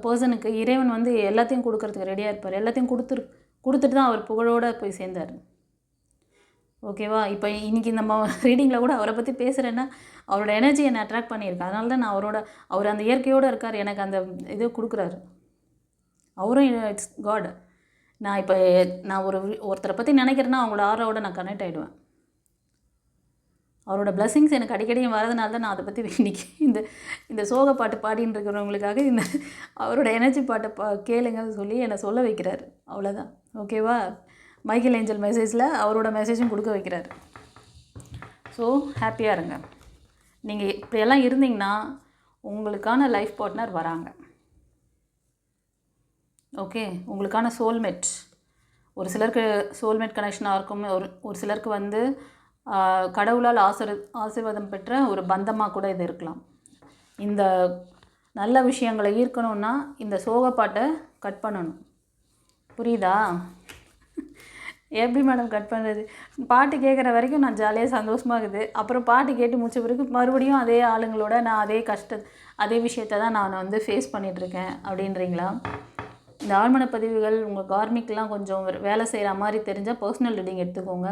பர்சனுக்கு இறைவன் வந்து எல்லாத்தையும் கொடுக்கறதுக்கு ரெடியாக இருப்பார். எல்லாத்தையும் கொடுத்துட்டு தான் அவர் புகழோடு போய் சேர்ந்தார். ஓகேவா? இப்போ இன்றைக்கி நம்ம ரீடிங்கில் கூட அவரை பற்றி பேசுகிறேன்னா அவரோட எனர்ஜி என்னை அட்ராக்ட் பண்ணியிருக்கேன். அதனால தான் நான் அவர் அந்த இயற்கையோடு இருக்கார், எனக்கு அந்த இது கொடுக்குறாரு. அவரும் இட்ஸ் காட். நான் ஒருத்தரை பற்றி நினைக்கிறேன்னா அவங்களோட ஆரோட நான் கனெக்ட் ஆகிடுவேன். அவரோட பிளெஸிங்ஸ் எனக்கு அடிக்கடியும் வரதுனால தான் நான் அதை பற்றி இன்றைக்கி இந்த சோக பாட்டு பாடின்னு இருக்கிறவங்களுக்காக அவரோட எனர்ஜி பாட்டை கேளுங்கன்னு சொல்லி என்னை சொல்ல வைக்கிறார். அவ்வளோதான். ஓகேவா? மைக்கேல் ஏஞ்சல் மெசேஜில் அவரோட மெசேஜும் கொடுக்க வைக்கிறார். ஸோ ஹாப்பியாக இருங்க. நீங்கள் இப்படியெல்லாம் இருந்தீங்கன்னா உங்களுக்கான லைஃப் பார்ட்னர் வராங்க. ஓகே? உங்களுக்கான சோல்மேட். ஒரு சிலருக்கு சோல்மேட் கனெக்ஷனாக இருக்கும், ஒரு சிலருக்கு வந்து கடவுளால் ஆசீர்வாதம் பெற்ற ஒரு பந்தமாக கூட இது இருக்கலாம். இந்த நல்ல விஷயங்களை ஈர்க்கணுன்னா இந்த சோகப்பாட்டை கட் பண்ணணும். புரியுதா? எப்படி மேடம் கட் பண்ணுறது? பாட்டு கேட்குற வரைக்கும் நான் ஜாலியாக சந்தோஷமாக இருக்குது. அப்புறம் பாட்டு கேட்டு முடிச்ச பிறகு மறுபடியும் அதே ஆளுங்களோட நான் அதே விஷயத்தை தான் நான் வந்து ஃபேஸ் பண்ணிகிட்ருக்கேன் அப்படின்றீங்களா? இந்த ஆழ்மன பதிவுகள் உங்கள் கார்மிக்கெலாம் கொஞ்சம் வேலை செய்கிற மாதிரி தெரிஞ்சால் பர்சனல் ரீடிங் எடுத்துக்கோங்க.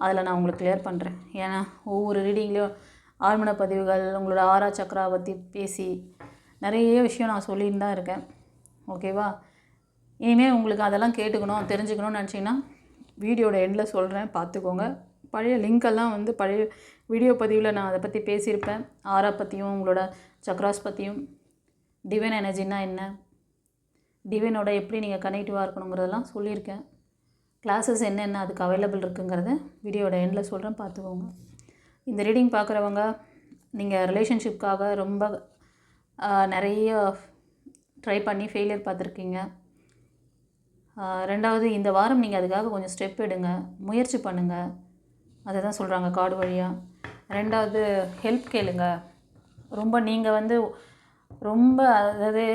அதில் நான் உங்களுக்கு கிளியர் பண்ணுறேன். ஏன்னா ஒவ்வொரு ரீடிங்லேயும் ஆழ்மன பதிவுகள், உங்களோட ஆறா சக்கரா பற்றி பேசி நிறைய விஷயம் நான் சொல்லின்னு தான் இருக்கேன். ஓகேவா? இனிமேல் உங்களுக்கு அதெல்லாம் கேட்டுக்கணும், தெரிஞ்சுக்கணும்னு நினச்சிங்கன்னா வீடியோட எண்டில் சொல்கிறேன், பார்த்துக்கோங்க. பழைய லிங்க்கெல்லாம் வந்து பழைய வீடியோ பதிவில் நான் அதை பற்றி பேசியிருப்பேன். ஆரா பற்றியும் உங்களோட சக்ராஸ் பற்றியும், டிவைன் எனர்ஜின்னா என்ன, டிவைனோட எப்படி நீங்கள் கனெக்டிவாக இருக்கணுங்கிறதெல்லாம் சொல்லியிருக்கேன். கிளாஸஸ் என்னென்ன அதுக்கு அவைலபிள் இருக்குங்கிறத வீடியோட எண்டில் சொல்கிறேன், பார்த்துக்கோங்க. இந்த ரீடிங் பார்க்குறவங்க நீங்கள் ரிலேஷன்ஷிப்காக ரொம்ப நிறைய ட்ரை பண்ணி ஃபெயிலியர் பார்த்துருக்கீங்க. ரெண்டாவது, இந்த வாரம் நீங்கள் அதுக்காக கொஞ்சம் ஸ்டெப் எடுங்க, முயற்சி பண்ணுங்கள். அதை தான் சொல்கிறாங்க கார்டு வழியாக. ரெண்டாவது, ஹெல்ப் கேளுங்க. நீங்கள் வந்து ரொம்ப அதாவது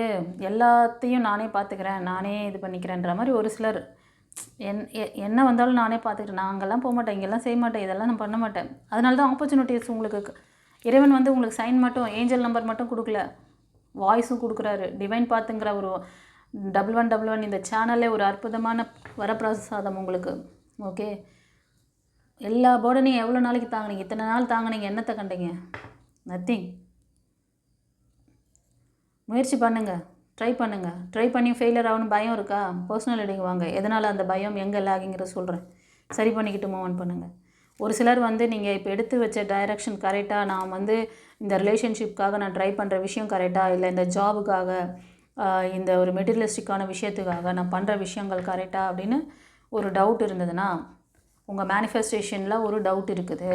எல்லாத்தையும் நானே பார்த்துக்கிறேன், நானே இது பண்ணிக்கிறேன்ற மாதிரி ஒரு சிலர் என்ன வந்தாலும் நானே பார்த்துக்கிட்டேன், நான் அங்கெல்லாம் போக மாட்டேன், இங்கெல்லாம் செய்ய மாட்டேன், இதெல்லாம் நான் பண்ண மாட்டேன். அதனால தான் ஆப்பர்ச்சுனிட்டிஸ் உங்களுக்கு இறைவன் வந்து உங்களுக்கு சைன் மட்டும், ஏஞ்சல் நம்பர் மட்டும் கொடுக்கல, வாய்ஸும் கொடுக்குறாரு. டிவைன் பாத்துங்கிற ஒரு 1111 இந்த சேனல்லே ஒரு அற்புதமான வரப்பிரசாதம் உங்களுக்கு. ஓகே? எல்லா போர்டனையும் எவ்வளோ நாளைக்கு தாங்கினீங்க? இத்தனை நாள் தாங்கினீங்க, என்னத்தை கண்டீங்க? நத்திங். முயற்சி பண்ணுங்கள், ட்ரை பண்ணுங்கள். ட்ரை பண்ணி ஃபெயிலியர் ஆகணும் பயம் இருக்கா? பர்சனல் ரீடிங் வாங்க. எதனால் அந்த பயம் எங்கே லாகிங்கிறத சொல்கிறேன். சரி பண்ணிக்கிட்டு மூவ் ஆன் பண்ணுங்கள். ஒரு சிலர் வந்து நீங்கள் இப்போ எடுத்து வச்ச டைரெக்ஷன் கரெக்டாக, நான் வந்து இந்த ரிலேஷன்ஷிப்காக நான் ட்ரை பண்ணுற விஷயம் கரெக்டாக, இல்லை இந்த ஜாபுக்காக, இந்த ஒரு மெட்டீரியலிஸ்டிக்கான விஷயத்துக்காக நான் பண்ணுற விஷயங்கள் கரெக்டாக அப்படின்னு ஒரு டவுட் இருந்ததுன்னா, உங்கள் மேனிஃபெஸ்டேஷனில் ஒரு டவுட் இருக்குது.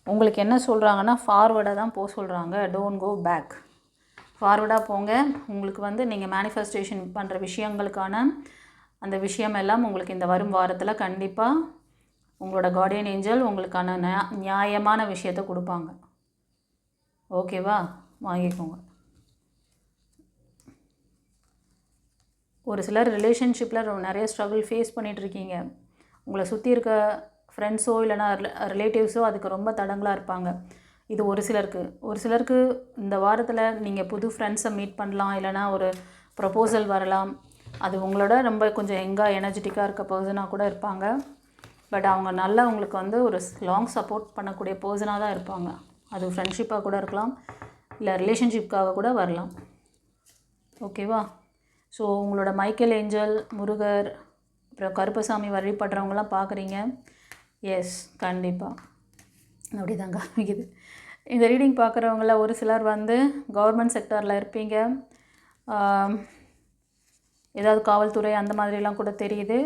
உங்களுக்கு என்ன சொல்கிறாங்கன்னா, ஃபார்வர்டாக தான் போக சொல்கிறாங்க, டோன்ட் கோ பேக். ஃபார்வர்டாக போங்க. உங்களுக்கு வந்து நீங்கள் மேனிஃபெஸ்டேஷன் பண்ணுற விஷயங்களுக்கான அந்த விஷயம் எல்லாம் உங்களுக்கு இந்த வரும் வாரத்தில் கண்டிப்பாக உங்களோட கார்டியன் ஏஞ்சல் உங்களுக்கான நியாயமான விஷயத்தை கொடுப்பாங்க. ஓகேவா? வாங்கிக்கோங்க. ஒரு சிலர் ரிலேஷன்ஷிப்பில் நிறைய ஸ்ட்ரகிள் ஃபேஸ் பண்ணிகிட்ருக்கீங்க. உங்களை சுற்றி இருக்க ஃப்ரெண்ட்ஸோ இல்லைனா ரிலேட்டிவ்ஸோ அதுக்கு ரொம்ப தடங்களாக இருப்பாங்க. இது ஒரு சிலருக்கு இந்த வாரத்தில் நீங்கள் புது ஃப்ரெண்ட்ஸை மீட் பண்ணலாம், இல்லைனா ஒரு ப்ரப்போசல் வரலாம். அது உங்களோட ரொம்ப கொஞ்சம் யங்காக எனர்ஜெட்டிக்காக இருக்க பர்சனாக கூட இருப்பாங்க. பட் அவங்க நல்லா உங்களுக்கு வந்து ஒரு லாங் சப்போர்ட் பண்ணக்கூடிய பர்சனாக தான் இருப்பாங்க. அது ஃப்ரெண்ட்ஷிப்பாக கூட இருக்கலாம், இல்லை ரிலேஷன்ஷிப்காக கூட வரலாம். ஓகேவா? ஸோ உங்களோட மைக்கேல் ஏஞ்சல், முருகர், அப்புறம் கருப்பசாமி வழிபடுறவங்களாம் பார்க்குறீங்க. எஸ், கண்டிப்பாக அப்படி தான் காமிக்குது. இந்த ரீடிங் பார்க்குறவங்கள ஒரு சிலர் வந்து கவர்மெண்ட் செக்டாரில் இருப்பீங்க. ஏதாவது காவல்துறை அந்த மாதிரிலாம் கூட தெரியுது.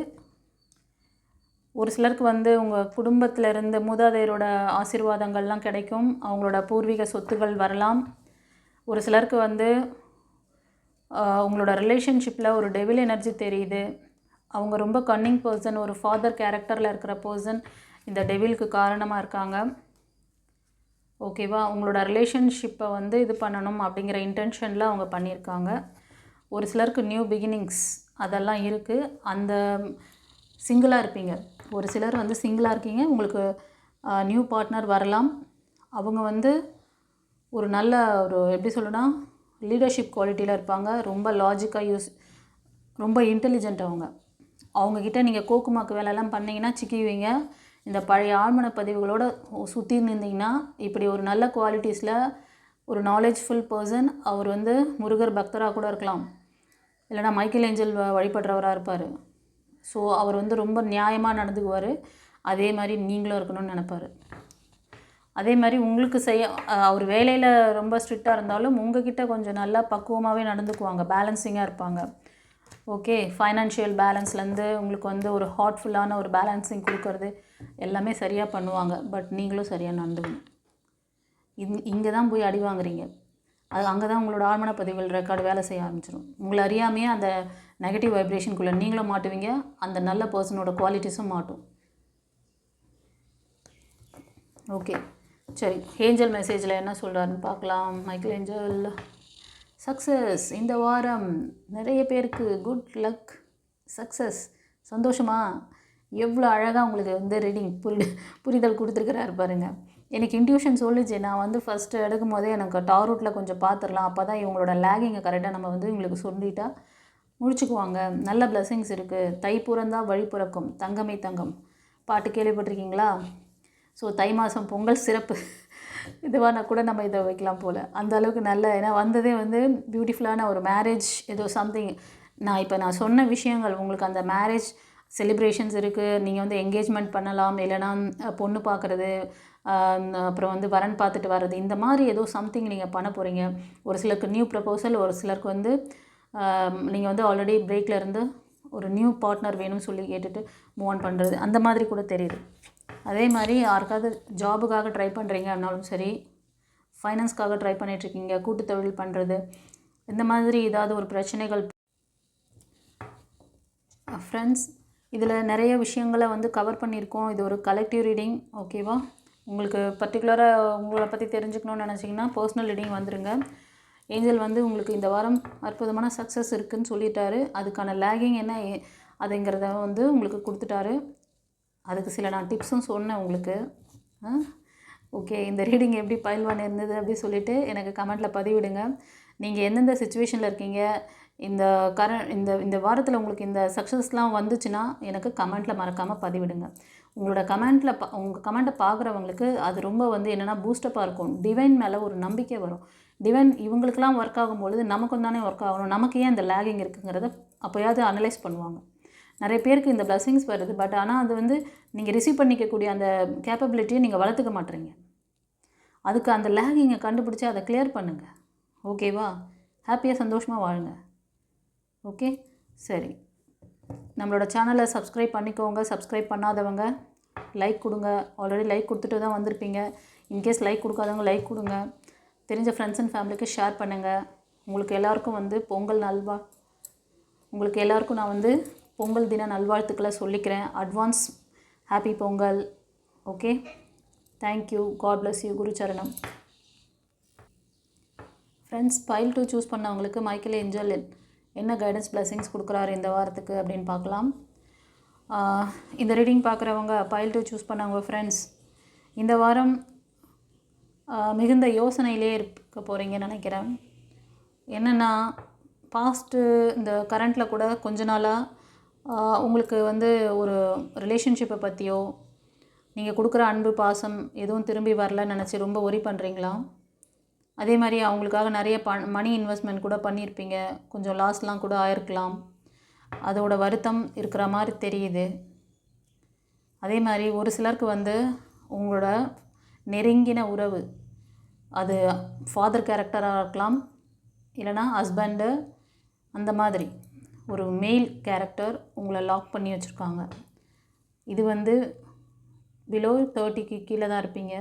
ஒரு சிலருக்கு வந்து உங்கள் குடும்பத்தில் இருந்து மூதாதையரோட ஆசீர்வாதங்கள்லாம் கிடைக்கும். அவங்களோட பூர்வீக சொத்துகள் வரலாம். ஒரு சிலருக்கு வந்து உங்களோட ரிலேஷன்ஷிப்பில் ஒரு டெவில் எனர்ஜி தெரியுது. அவங்க ரொம்ப கன்னிங் பர்சன், ஒரு ஃபாதர் கேரக்டரில் இருக்கிற பர்சன் இந்த டெவிலுக்கு காரணமாக இருக்காங்க. ஓகேவா? உங்களோட ரிலேஷன்ஷிப்பை வந்து இது பண்ணணும் அப்படிங்கிற இன்டென்ஷனில் அவங்க பண்ணியிருக்காங்க. ஒரு சிலருக்கு நியூ பிகினிங்ஸ் அதெல்லாம் இருக்குது. அந்த சிங்கிளாக இருப்பீங்க. ஒரு சிலர் வந்து சிங்கிளாக இருக்கீங்க, உங்களுக்கு நியூ பார்ட்னர் வரலாம். அவங்க வந்து ஒரு நல்ல ஒரு எப்படி சொல்லணும்னா லீடர்ஷிப் குவாலிட்டியில் இருப்பாங்க. ரொம்ப லாஜிக்காக ரொம்ப இன்டெலிஜென்ட். அவங்கக்கிட்ட நீங்கள் கோக்குமாக்கு வேலையெல்லாம் பண்ணிங்கன்னா சிக்கிவிங்க. இந்த பழைய ஆழ்மன பதிவுகளோடு சுற்றி இருந்தீங்கன்னா இப்படி ஒரு நல்ல குவாலிட்டிஸில் ஒரு நாலேஜ்ஃபுல் பர்சன். அவர் வந்து முருகர் பக்தராக கூட இருக்கலாம், இல்லைனா மைக்கேல் ஏஞ்சல் வழிபடுறவராக இருப்பார். ஸோ அவர் வந்து ரொம்ப நியாயமாக நடந்துக்குவார். அதே மாதிரி நீங்களும் இருக்கணும்னு நினைப்பார். அதே மாதிரி உங்களுக்கு அவர் வேலையில் ரொம்ப ஸ்ட்ரிக்டாக இருந்தாலும் உங்ககிட்ட கொஞ்சம் நல்லா பக்குவமாகவே நடந்துக்குவாங்க, பேலன்சிங்காக இருப்பாங்க. ஓகே, ஃபைனான்ஷியல் பேலன்ஸ்லேருந்து உங்களுக்கு வந்து ஒரு ஹார்ட்ஃபுல்லான ஒரு பேலன்சிங் கொடுக்கறது எல்லாமே சரியாக பண்ணுவாங்க. பட் நீங்களும் சரியாக நடந்துக்கணும். இங்கே தான் போய் அடி வாங்குறீங்க. அது அங்கே தான் உங்களோட ஆழ்மன பதிவுகள் ரெக்கார்டு வேலை செய்ய ஆரம்பிச்சிடும். உங்களை அறியாமையே அந்த நெகட்டிவ் வைப்ரேஷனுக்குள்ளே நீங்களும் மாட்டுவீங்க, அந்த நல்ல பர்சனோட குவாலிட்டிஸும் மாட்டும். ஓகே, சரி. ஏஞ்சல் மெசேஜில் என்ன சொல்கிறாருன்னு பார்க்கலாம். மைக்கேல் ஏஞ்சல், சக்ஸஸ் இந்த வாரம் நிறைய பேருக்கு குட் லக், சக்ஸஸ். சந்தோஷமா? எவ்வளோ அழகாக உங்களுக்கு வந்து ரீடிங் புரிதல் கொடுத்துருக்குறாரு பாருங்கள். எனக்கு இன்ட்யூஷன் சொல்லிச்சு. நான் வந்து ஃபஸ்ட்டு எடுக்கும் போதே எனக்கு டாரூட்டில் கொஞ்சம் பார்த்துடலாம், அப்போ தான் இவங்களோட லேகிங்கை கரெக்டாக நம்ம வந்து இவங்களுக்கு சொல்லிட்டா முடிச்சுக்குவாங்க. நல்ல பிளெஸிங்ஸ் இருக்குது. தை பிறந்தா வழி பிறக்கும், தங்கமே தங்கம் பாட்டு கேள்விப்பட்டிருக்கீங்களா? ஸோ தை மாதம் பொங்கல் சிறப்பு இதுவாக கூட நம்ம இதை வைக்கலாம் போல். அந்த அளவுக்கு நல்ல, ஏன்னா வந்ததே வந்து பியூட்டிஃபுல்லான ஒரு மேரேஜ் ஏதோ சம்திங். நான் சொன்ன விஷயங்கள் உங்களுக்கு அந்த மேரேஜ் செலிப்ரேஷன்ஸ் இருக்குது. நீங்கள் வந்து என்கேஜ்மெண்ட் பண்ணலாம், இல்லைனா பொண்ணு பார்க்குறது, அப்புறம் வந்து வரன் பார்த்துட்டு வர்றது, இந்த மாதிரி ஏதோ சம்திங் நீங்கள் பண்ண போகிறீங்க. ஒரு சிலருக்கு நியூ ப்ரப்போசல், ஒரு சிலருக்கு வந்து நீங்கள் வந்து ஆல்ரெடி பிரேக்கில் இருந்து ஒரு நியூ பார்ட்னர் வேணும்னு சொல்லி கேட்டுட்டு மூவ் ஆன் பண்ணுறது, அந்த மாதிரி கூட தெரியுது. அதே மாதிரி யாருக்காவது ஜாபுக்காக ட்ரை பண்ணுறீங்க அப்படின்னாலும் சரி, ஃபைனான்ஸ்க்காக ட்ரை பண்ணிகிட்ருக்கீங்க, கூட்டு தொழில் பண்ணுறது, இந்த மாதிரி ஏதாவது ஒரு பிரச்சனைகள். ஃப்ரெண்ட்ஸ், இதில் நிறைய விஷயங்களை வந்து கவர் பண்ணியிருக்கோம். இது ஒரு கலெக்டிவ் ரீடிங். ஓகேவா? உங்களுக்கு பர்டிகுலராக உங்களை பற்றி தெரிஞ்சுக்கணுன்னு நினச்சிங்கன்னா பர்சனல் ரீடிங் வந்துடுங்க. ஏஞ்சல் வந்து உங்களுக்கு இந்த வாரம் அற்புதமான சக்ஸஸ் இருக்குதுன்னு சொல்லிட்டாரு. அதுக்கான லேகிங் என்ன அதுங்கிறத வந்து உங்களுக்கு கொடுத்துட்டாரு. அதுக்கு சில நான் டிப்ஸும் சொன்னேன் உங்களுக்கு. ஓகே, இந்த ரீடிங் எப்படி பயில்வான் இருந்தது அப்படி சொல்லிவிட்டு எனக்கு கமெண்ட்டில் பதிவிடுங்க. நீங்கள் எந்தெந்த சுச்சுவேஷனில் இருக்கீங்க, இந்த இந்த வாரத்தில் உங்களுக்கு இந்த சக்ஸஸ்லாம் வந்துச்சுன்னா எனக்கு கமெண்ட்டில் மறக்காமல் பதிவிடுங்க. உங்களோட உங்கள் கமெண்ட்டை பார்க்குறவங்களுக்கு அது ரொம்ப வந்து என்னென்னா பூஸ்டப்பாக இருக்கும். டிவைன் மேலே ஒரு நம்பிக்கை வரும். டிவைன் இவங்களுக்கெல்லாம் ஒர்க் ஆகும்பொழுது நமக்கும் தானே ஒர்க் ஆகணும், நமக்கு ஏன் இந்த லேகிங் இருக்குங்கிறத அப்போயாவது அனலைஸ் பண்ணுவாங்க. நிறைய பேருக்கு இந்த பிளஸிங்ஸ் வருது, பட் ஆனால் அது வந்து நீங்கள் ரிசீவ் பண்ணிக்கக்கூடிய அந்த கேப்பபிலிட்டியை நீங்கள் வளர்த்துக்க மாட்டேறீங்க. அதுக்கு அந்த லேகிங்கை கண்டுபிடிச்சி அதை கிளியர் பண்ணுங்கள். ஓகேவா? ஹாப்பியாக சந்தோஷமாக வாழுங்க. ஓகே, சரி. நம்மளோட சேனலை சப்ஸ்கிரைப் பண்ணிக்கோங்க. சப்ஸ்கிரைப் பண்ணாதவங்க லைக் கொடுங்க. ஆல்ரெடி லைக் கொடுத்துட்டு தான் வந்திருப்பீங்க. இன்கேஸ் லைக் கொடுக்காதவங்க லைக் கொடுங்க. தெரிஞ்ச ஃப்ரெண்ட்ஸ் அண்ட் ஃபேமிலிக்கு ஷேர் பண்ணுங்கள். உங்களுக்கு எல்லாருக்கும் வந்து உங்களுக்கு எல்லாருக்கும் நான் வந்து பொங்கல் தின நல்வாழ்த்துக்களை சொல்லிக்கிறேன். Advance happy Pongal. Okay, thank you. God bless you. குரு சரணம். ஃப்ரெண்ட்ஸ், பைல் 2 சூஸ் பண்ணவங்களுக்கு மைக்கேல் ஏஞ்சல் என்ன கைடன்ஸ் பிளெஸிங்ஸ் கொடுக்குறாரு இந்த வாரத்துக்கு அப்படின்னு பார்க்கலாம். இந்த ரீடிங் பார்க்குறவங்க பைல் 2 சூஸ் பண்ணவங்க ஃப்ரெண்ட்ஸ், இந்த வாரம் மிகுந்த யோசனையிலே இருக்க போகிறீங்கன்னு நினைக்கிறேன். என்னென்னா, பாஸ்ட்டு இந்த கரண்ட்டில் கூட கொஞ்ச நாளாக உங்களுக்கு வந்து ஒரு ரிலேஷன்ஷிப்பை பற்றியோ நீங்கள் கொடுக்குற அன்பு பாசம் எதுவும் திரும்பி வரலன்னு நினச்சி ரொம்ப ஒரி பண்ணுறீங்களா? அதே மாதிரி அவங்களுக்காக நிறைய மணி இன்வெஸ்ட்மெண்ட் கூட பண்ணியிருப்பீங்க, கொஞ்சம் லாஸ்லாம் கூட ஆயிருக்கலாம். அதோட வருத்தம் இருக்கிற மாதிரி தெரியுது. அதே மாதிரி ஒரு சிலருக்கு வந்து உங்களோட நெருங்கின உறவு, அது ஃபாதர் கேரக்டராக இருக்கலாம், இல்லைனா ஹஸ்பண்டு, அந்த மாதிரி ஒரு மெயில் கேரக்டர் உங்களை லாக் பண்ணி வச்சுருக்காங்க. இது வந்து பிலோ 30க்கு கீழே தான் இருப்பீங்க.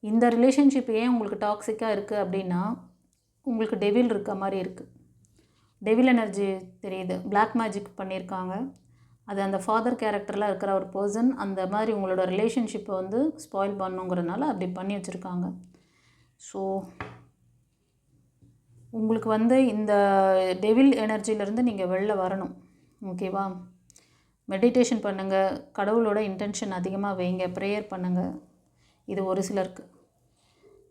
இந்த ரிலேஷன்ஷிப் ஏன் உங்களுக்கு டாக்ஸிக்காக இருக்குது அப்படின்னா, உங்களுக்கு டெவில் இருக்க மாதிரி இருக்குது. டெவில் எனர்ஜி தெரியுது. பிளாக் மேஜிக் பண்ணியிருக்காங்க. அது அந்த ஃபாதர் கேரக்டரில் இருக்கிற ஒரு பர்சன் அந்த மாதிரி உங்களோட ரிலேஷன்ஷிப்பை வந்து ஸ்பாயில் பண்ணுங்கிறதுனால அப்படி பண்ணி வச்சுருக்காங்க. ஸோ உங்களுக்கு வந்து இந்த டெவில் எனர்ஜியிலேருந்து நீங்கள் வெளில வரணும். ஓகேவா? மெடிடேஷன் பண்ணுங்கள், கடவுளோட இன்டென்ஷன் அதிகமாக வைங்க, ப்ரேயர் பண்ணுங்கள். இது ஒரு சிலருக்கு.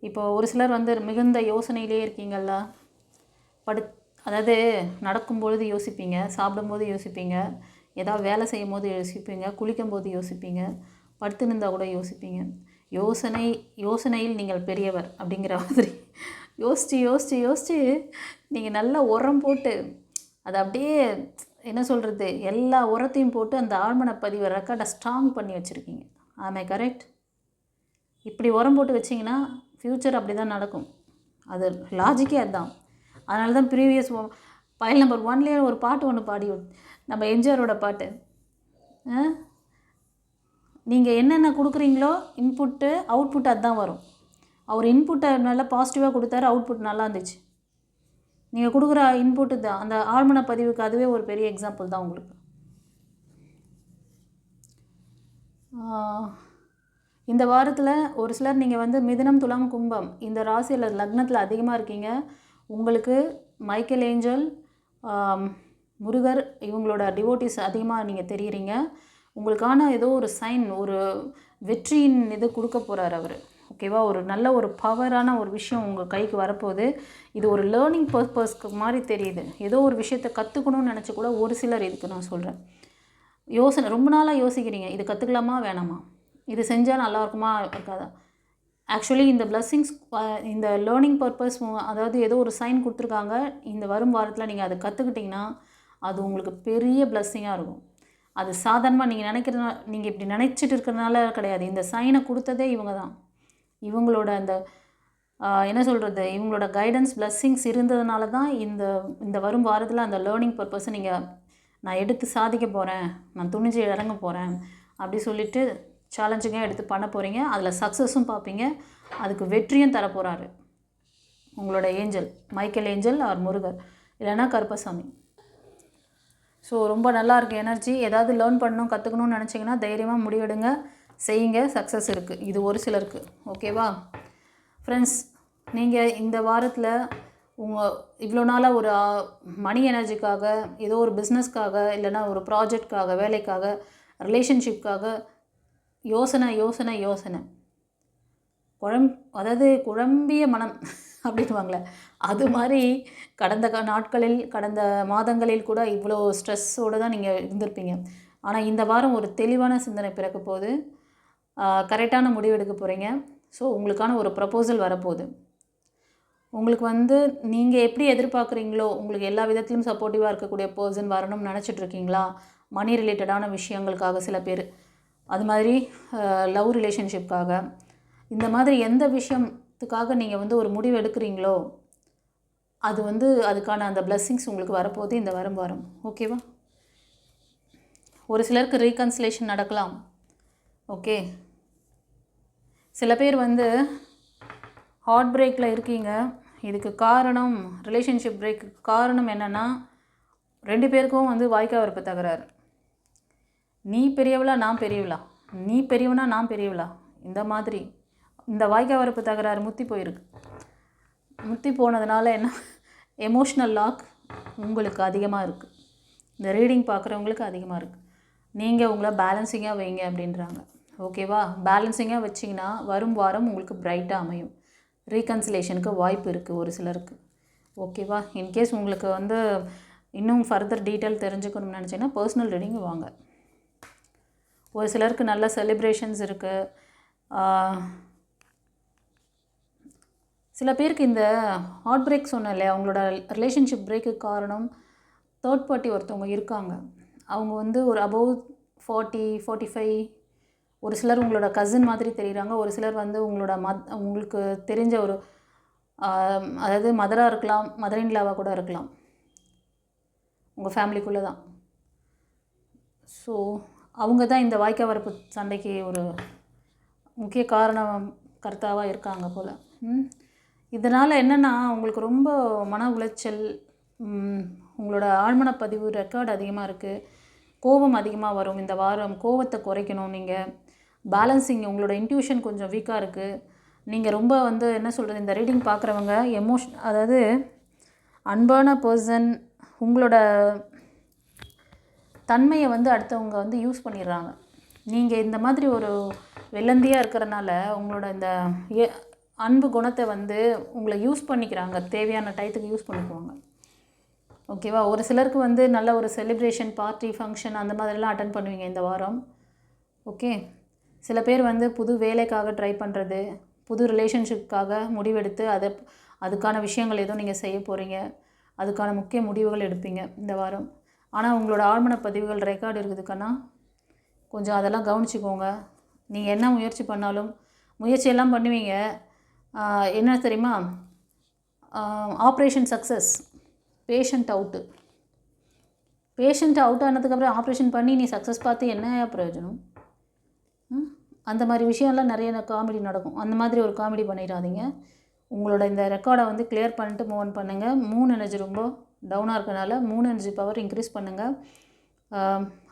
இப்போ ஒரு சிலர் வந்து மிகுந்த யோசனையிலே இருக்கீங்களா? அதாவது நடக்கும்பொழுது யோசிப்பீங்க, சாப்பிடும்போது யோசிப்பீங்க, ஏதாவது வேலை செய்யும் போது யோசிப்பீங்க, குளிக்கும்போது யோசிப்பீங்க, படுத்து நின்றால் கூட யோசிப்பீங்க. யோசனையில் நீங்கள் பெரியவர் அப்படிங்கிற மாதிரி யோசித்து நீங்கள் நல்லா உரம் போட்டு அதை அப்படியே என்ன சொல்கிறது, எல்லா உரத்தையும் போட்டு அந்த ஆழ்மன பதிவை ரெக்கார்டை ஸ்ட்ராங் பண்ணி வச்சுருக்கீங்க. ஆமே, கரெக்ட்? இப்படி உரம் போட்டு வச்சிங்கன்னா ஃப்யூச்சர் அப்படி தான் நடக்கும். அது லாஜிக்கே அதுதான். அதனால தான் ப்ரீவியஸ் பைல் நம்பர் 1லேயே ஒரு பாட்டு ஒன்று பாடி நம்ம எம்ஜிஆரோட பாட்டு, நீங்கள் என்னென்ன கொடுக்குறீங்களோ இன்புட்டு அவுட்புட் அதுதான் வரும். அவர் இன்புட்டை நல்லா பாசிட்டிவாக கொடுத்தாரு, அவுட்புட் நல்லா இருந்துச்சு. நீங்கள் கொடுக்குற இன்புட்டு தான் அந்த ஆழ்மன பதிவுக்கு அதுவே ஒரு பெரிய எக்ஸாம்பிள் தான் உங்களுக்கு. இந்த வாரத்தில் ஒரு சிலர் நீங்கள் வந்து மிதுனம், துலாம், கும்பம் இந்த ராசியில் லக்னத்தில் அதிகமாக இருக்கீங்க. உங்களுக்கு மைக்கேல் ஏஞ்சல், முருகர் இவங்களோட டிவோட்டிஸ் அதிகமாக நீங்கள் தெரியுறீங்க. உங்களுக்கான ஏதோ ஒரு சைன், ஒரு வெற்றியின் இது கொடுக்க போகிறார் அவர். ஓகேவா? ஒரு நல்ல ஒரு பவரான ஒரு விஷயம் உங்கள் கைக்கு வரப்போகுது. இது ஒரு லேர்னிங் பர்பஸ்க்கு மாதிரி தெரியுது. ஏதோ ஒரு விஷயத்தை கற்றுக்கணும்னு நினச்சி கூட ஒரு சிலர், இதுக்கு நான் சொல்கிறேன், ரொம்ப நாளாக யோசிக்கிறீங்க, இது கற்றுக்கலாமா வேணாமா, இது செஞ்சால் நல்லாயிருக்குமா இருக்காதா. ஆக்சுவலி இந்த பிளஸ்ஸிங்ஸ், இந்த லேர்னிங் பர்பஸ், அதாவது ஏதோ ஒரு சைன் கொடுத்துருக்காங்க. இந்த வரும் வாரத்தில் நீங்கள் அதை கற்றுக்கிட்டிங்கன்னா அது உங்களுக்கு பெரிய பிளஸ்ஸிங்காக இருக்கும். அது சாதாரணமாக நீங்கள் இப்படி நினச்சிட்டு இருக்கிறதுனால கிடையாது. இந்த சைனை கொடுத்ததே இவங்க தான். இவங்களோட அந்த என்ன சொல்கிறது, இவங்களோட கைடன்ஸ் பிளஸ்ஸிங்ஸ் இருந்ததுனால தான் இந்த வரும் வாரத்தில் அந்த லேர்னிங் பர்பஸை நான் எடுத்து சாதிக்க போகிறேன், நான் துணிஞ்சு இறங்க போகிறேன் அப்படி சொல்லிவிட்டு சேலஞ்சிங்காக எடுத்து பண்ண போகிறீங்க. அதில் சக்ஸஸும் பார்ப்பீங்க, அதுக்கு வெற்றியும் தரப்போகிறாரு உங்களோட angel, Michael angel or Murugar, இல்லைன்னா கருப்பசாமி. ஸோ ரொம்ப நல்லா இருக்குது எனர்ஜி. ஏதாவது லேர்ன் பண்ணணும், கற்றுக்கணும்னு நினச்சிங்கன்னா தைரியமாக முடிவெடுங்க, செய்யுங்க, சக்ஸஸ் இருக்குது. இது ஒரு சிலருக்கு. ஓகேவா ஃப்ரெண்ட்ஸ்? நீங்கள் இந்த வாரத்தில் இவ்வளோ நாளாக ஒரு மணி எனர்ஜிக்காக, ஏதோ ஒரு பிஸ்னஸ்க்காக, இல்லைனா ஒரு ப்ராஜெக்ட்காக, வேலைக்காக, ரிலேஷன்ஷிப்காக யோசனை அதாவது குழம்பிய மனம் அப்படின்வாங்களே, அது மாதிரி கடந்த நாட்களில், கடந்த மாதங்களில் கூட இவ்வளோ ஸ்ட்ரெஸ்ஸோடு தான் நீங்கள் இருந்திருப்பீங்க. ஆனால் இந்த வாரம் ஒரு தெளிவான சிந்தனை பிறக்க போகுது, கரெக்டான முடிவு எடுக்க போகிறீங்க. ஸோ உங்களுக்கான ஒரு ப்ரப்போசல் வரப்போகுது. உங்களுக்கு வந்து நீங்கள் எப்படி எதிர்பார்க்குறீங்களோ, உங்களுக்கு எல்லா விதத்திலும் சப்போர்ட்டிவாக இருக்கக்கூடிய பர்சன் வரணும்னு நினச்சிட்ருக்கீங்களா? மணி ரிலேட்டடான விஷயங்களுக்காக சில பேர், அது மாதிரி லவ் ரிலேஷன்ஷிப்காக, இந்த மாதிரி எந்த விஷயத்துக்காக நீங்கள் வந்து ஒரு முடிவு எடுக்கிறீங்களோ அது வந்து அதுக்கான அந்த பிளஸ்ஸிங்ஸ் உங்களுக்கு வரப்போகுது இந்த வாரம். ஓகேவா? ஒரு சிலருக்கு ரீகன்சிலேஷன் நடக்கலாம். ஓகே, சில பேர் வந்து ஹார்ட் பிரேக்கில் இருக்கீங்க. இதுக்கு காரணம் ரிலேஷன்ஷிப் பிரேக்கு காரணம் என்னென்னா 2 பேருக்கும் வந்து வாய்க்கா வரப்பு தகராறு. நீ பெரியவளா நான் பெரியவளா, நீ பெரியவனா நான் பெரியவளா, இந்த மாதிரி இந்த வாய்க்கா வரப்பு தகராறு முத்தி போயிருக்கு. முத்தி போனதுனால என்ன எமோஷ்னல் லாக் உங்களுக்கு அதிகமாக இருக்குது. இந்த ரீடிங் பார்க்குறவங்களுக்கு அதிகமாக இருக்குது. நீங்கள் உங்களை பேலன்சிங்காக வைங்க அப்படின்றாங்க. ஓகேவா? பேலன்சிங்காக வச்சிங்கன்னா வரும் வாரம் உங்களுக்கு பிரைட்டாக அமையும். ரீகன்சிலேஷனுக்கு வாய்ப்பு இருக்குது ஒரு சிலருக்கு. ஓகேவா? இன்கேஸ் உங்களுக்கு வந்து இன்னும் ஃபர்தர் டீட்டெயில் தெரிஞ்சுக்கணும்னு நினச்சிங்கன்னா பர்சனல் ரீடிங் வாங்க. ஒரு சிலருக்கு நல்ல செலிப்ரேஷன்ஸ் இருக்குது. சில பேருக்கு இந்த ஹார்ட் பிரேக் சொன்னேன் இல்லையா, அவங்களோட ரிலேஷன்ஷிப் பிரேக்கு காரணம் தேர்ட் பார்ட்டி ஒருத்தவங்க இருக்காங்க. அவங்க வந்து ஒரு அபவ் 40, 45, ஒரு சிலர் உங்களோட கசின் மாதிரி தெரியுறாங்க. ஒரு சிலர் வந்து உங்களோட உங்களுக்கு தெரிஞ்ச ஒரு அதாவது மதராக இருக்கலாம், மதர் இன் லாவாக கூட இருக்கலாம், உங்கள் ஃபேமிலிக்குள்ளே தான். ஸோ அவங்க தான் இந்த வாய்க்கா வரப்பு சண்டைக்கு ஒரு முக்கிய காரணம் கர்த்தாவாக இருக்காங்க போல். இதனால் என்னென்னா உங்களுக்கு ரொம்ப மன உளைச்சல், உங்களோட ஆழ்மனப்பதிவு ரெக்கார்டு அதிகமாக இருக்குது, கோபம் அதிகமாக வரும். இந்த வாரம் கோபத்தை குறைக்கணும். நீங்கள் பேலன்சிங், உங்களோட இன்ட்யூஷன் கொஞ்சம் வீக்காக இருக்குது. நீங்கள் ரொம்ப வந்து என்ன சொல்கிறது, இந்த ரீடிங் பார்க்குறவங்க அதாவது அன்பான பர்சன் உங்களோட தன்மையை வந்து அடுத்தவங்க வந்து யூஸ் பண்ணிடுறாங்க. நீங்கள் இந்த மாதிரி ஒரு வெள்ளந்தியாக இருக்கிறனால உங்களோட இந்த அன்பு குணத்தை வந்து உங்களை யூஸ் பண்ணிக்கிறாங்க, தேவையான டயத்துக்கு யூஸ் பண்ணிக்குவாங்க. ஓகேவா? ஒரு சிலருக்கு வந்து நல்ல ஒரு செலிப்ரேஷன், பார்ட்டி, ஃபங்க்ஷன் அந்த மாதிரிலாம் அட்டன் பண்ணுவீங்க இந்த வாரம். ஓகே. சில பேர் வந்து புது வேலைக்காக ட்ரை பண்ணுறது, புது ரிலேஷன்ஷிப்காக முடிவெடுத்து அதுக்கான விஷயங்கள் ஏதோ நீங்கள் செய்ய போகிறீங்க, அதுக்கான முக்கிய முடிவுகள் எடுப்பீங்க இந்த வாரம். ஆனால் உங்களோட ஆழ்மன பதிவுகள் ரெக்கார்டு இருக்குதுக்கன்னா கொஞ்சம் அதெல்லாம் கவனிச்சிக்கோங்க. நீங்கள் என்ன முயற்சி பண்ணாலும் முயற்சியெல்லாம் பண்ணுவீங்க. என்ன தெரியுமா, ஆப்ரேஷன் சக்ஸஸ், பேஷண்ட் அவுட் ஆனதுக்கப்புறம் ஆப்ரேஷன் பண்ணி நீ சக்ஸஸ் பார்த்து என்ன பிரயோஜனம்? அந்த மாதிரி விஷயம்லாம் நிறைய காமெடி நடக்கும். அந்த மாதிரி ஒரு காமெடி பண்ணிடாதீங்க. உங்களோட இந்த ரெக்கார்டை வந்து கிளியர் பண்ணிட்டு மூவ் ஆன் பண்ணுங்கள். மூன் எனர்ஜி ரொம்ப டவுனாக இருக்கனால மூன் எனர்ஜி பவர் இன்க்ரீஸ் பண்ணுங்கள்.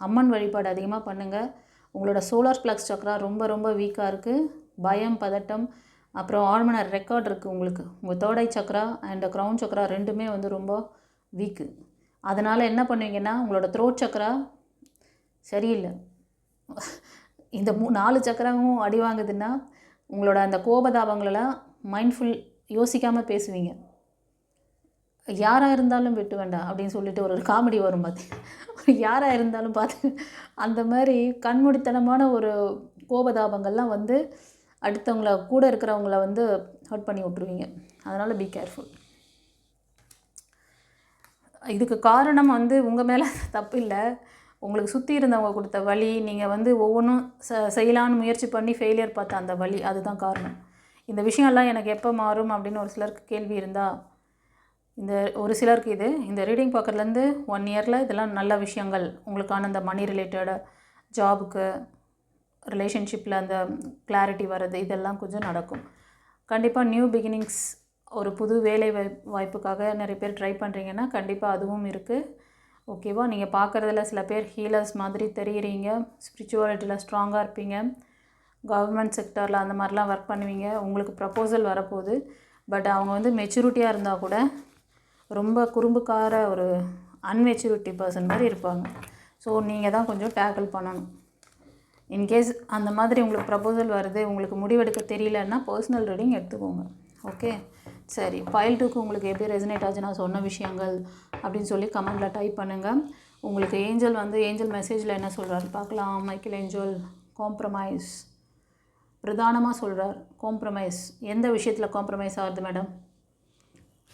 அம்மன் வழிபாடு அதிகமாக பண்ணுங்கள். உங்களோட சோலார் ப்ளக்ஸ் சக்ரா ரொம்ப ரொம்ப வீக்காக இருக்குது. பயம், பதட்டம், அப்புறம் ஆழ்மன ரெக்கார்ட் இருக்குது உங்களுக்கு. உங்கள் third I Chakra and crown Chakra ரெண்டுமே வந்து ரொம்ப வீக்கு. அதனால் என்ன பண்ணுவீங்கன்னா உங்களோட த்ரோட் சக்ரா சரியில்லை. இந்த 4 சக்கரமும் அடி வாங்குதுன்னா உங்களோட அந்த கோபதாபங்களெல்லாம் மைண்ட்ஃபுல் யோசிக்காமல் பேசுவீங்க. யாராக இருந்தாலும் விட்டு வேண்டாம் அப்படின்னு சொல்லிட்டு ஒரு காமெடி வரும் பார்த்து, யாராக இருந்தாலும் பார்த்து அந்த மாதிரி கண்மூடித்தனமான ஒரு கோபதாபங்கள்லாம் வந்து அடுத்தவங்கள கூட இருக்கிறவங்கள வந்து ஹர்ட் பண்ணி விட்ருவீங்க. அதனால் பி கேர்ஃபுல். இதுக்கு காரணம் வந்து உங்கள் மேலே தப்பு இல்லை, உங்களுக்கு சுற்றி இருந்தவங்க கொடுத்த வலி. நீங்கள் வந்து ஒவ்வொன்றும் செய்யலான்னு முயற்சி பண்ணி ஃபெயிலியர் பார்த்த அந்த வலி, அதுதான் காரணம். இந்த விஷயம்லாம் எனக்கு எப்போ மாறும் அப்படின்னு ஒரு சிலருக்கு கேள்வி இருந்தால், ஒரு சிலருக்கு இந்த ரீடிங் பார்க்குறதுலேருந்து 1 இயரில் இதெல்லாம் நல்ல விஷயங்கள் உங்களுக்கான அந்த மணி ரிலேட்டட், ஜாபுக்கு, ரிலேஷன்ஷிப்பில் அந்த கிளாரிட்டி வர்றது, இதெல்லாம் கொஞ்சம் நடக்கும். கண்டிப்பாக நியூ பிகினிங்ஸ், ஒரு புது வேலை வாய்ப்புக்காக நிறைய பேர் ட்ரை பண்ணுறீங்கன்னா கண்டிப்பாக அதுவும் இருக்குது. ஓகேவா? நீங்கள் பார்க்குறதுல சில பேர் ஹீலர்ஸ் மாதிரி தெரியுறீங்க, ஸ்பிரிச்சுவாலிட்டியில் ஸ்ட்ராங்காக இருப்பீங்க, கவர்மெண்ட் செக்டரில் அந்த மாதிரிலாம் ஒர்க் பண்ணுவீங்க. உங்களுக்கு ப்ரப்போசல் வரப்போகுது. பட் அவங்க வந்து மெச்சூரிட்டியாக இருந்தால் கூட ரொம்ப குறும்புக்கார ஒரு அன்மெச்சூரிட்டி பர்சன் மாதிரி இருப்பாங்க. ஸோ நீங்கள் தான் கொஞ்சம் டேக்கிள் பண்ணணும். இன்கேஸ் அந்த மாதிரி உங்களுக்கு ப்ரப்போசல் வருது, உங்களுக்கு முடிவெடுக்க தெரியலன்னா பர்சனல் ரீடிங் எடுத்துக்கோங்க. ஓகே, சரி. ஃபைல் 2க்கு உங்களுக்கு எப்படி ரெசனேட் ஆச்சு நான் சொன்ன விஷயங்கள் அப்படின்னு சொல்லி கமெண்டில் டைப் பண்ணுங்கள். உங்களுக்கு ஏஞ்சல் மெசேஜில் என்ன சொல்கிறாரு பார்க்கலாம். மைக்கேல் ஏஞ்சல் காம்ப்ரமைஸ் பிரதானமாக சொல்கிறார். காம்ப்ரமைஸ் எந்த விஷயத்தில் காம்ப்ரமைஸ் ஆகுது மேடம்?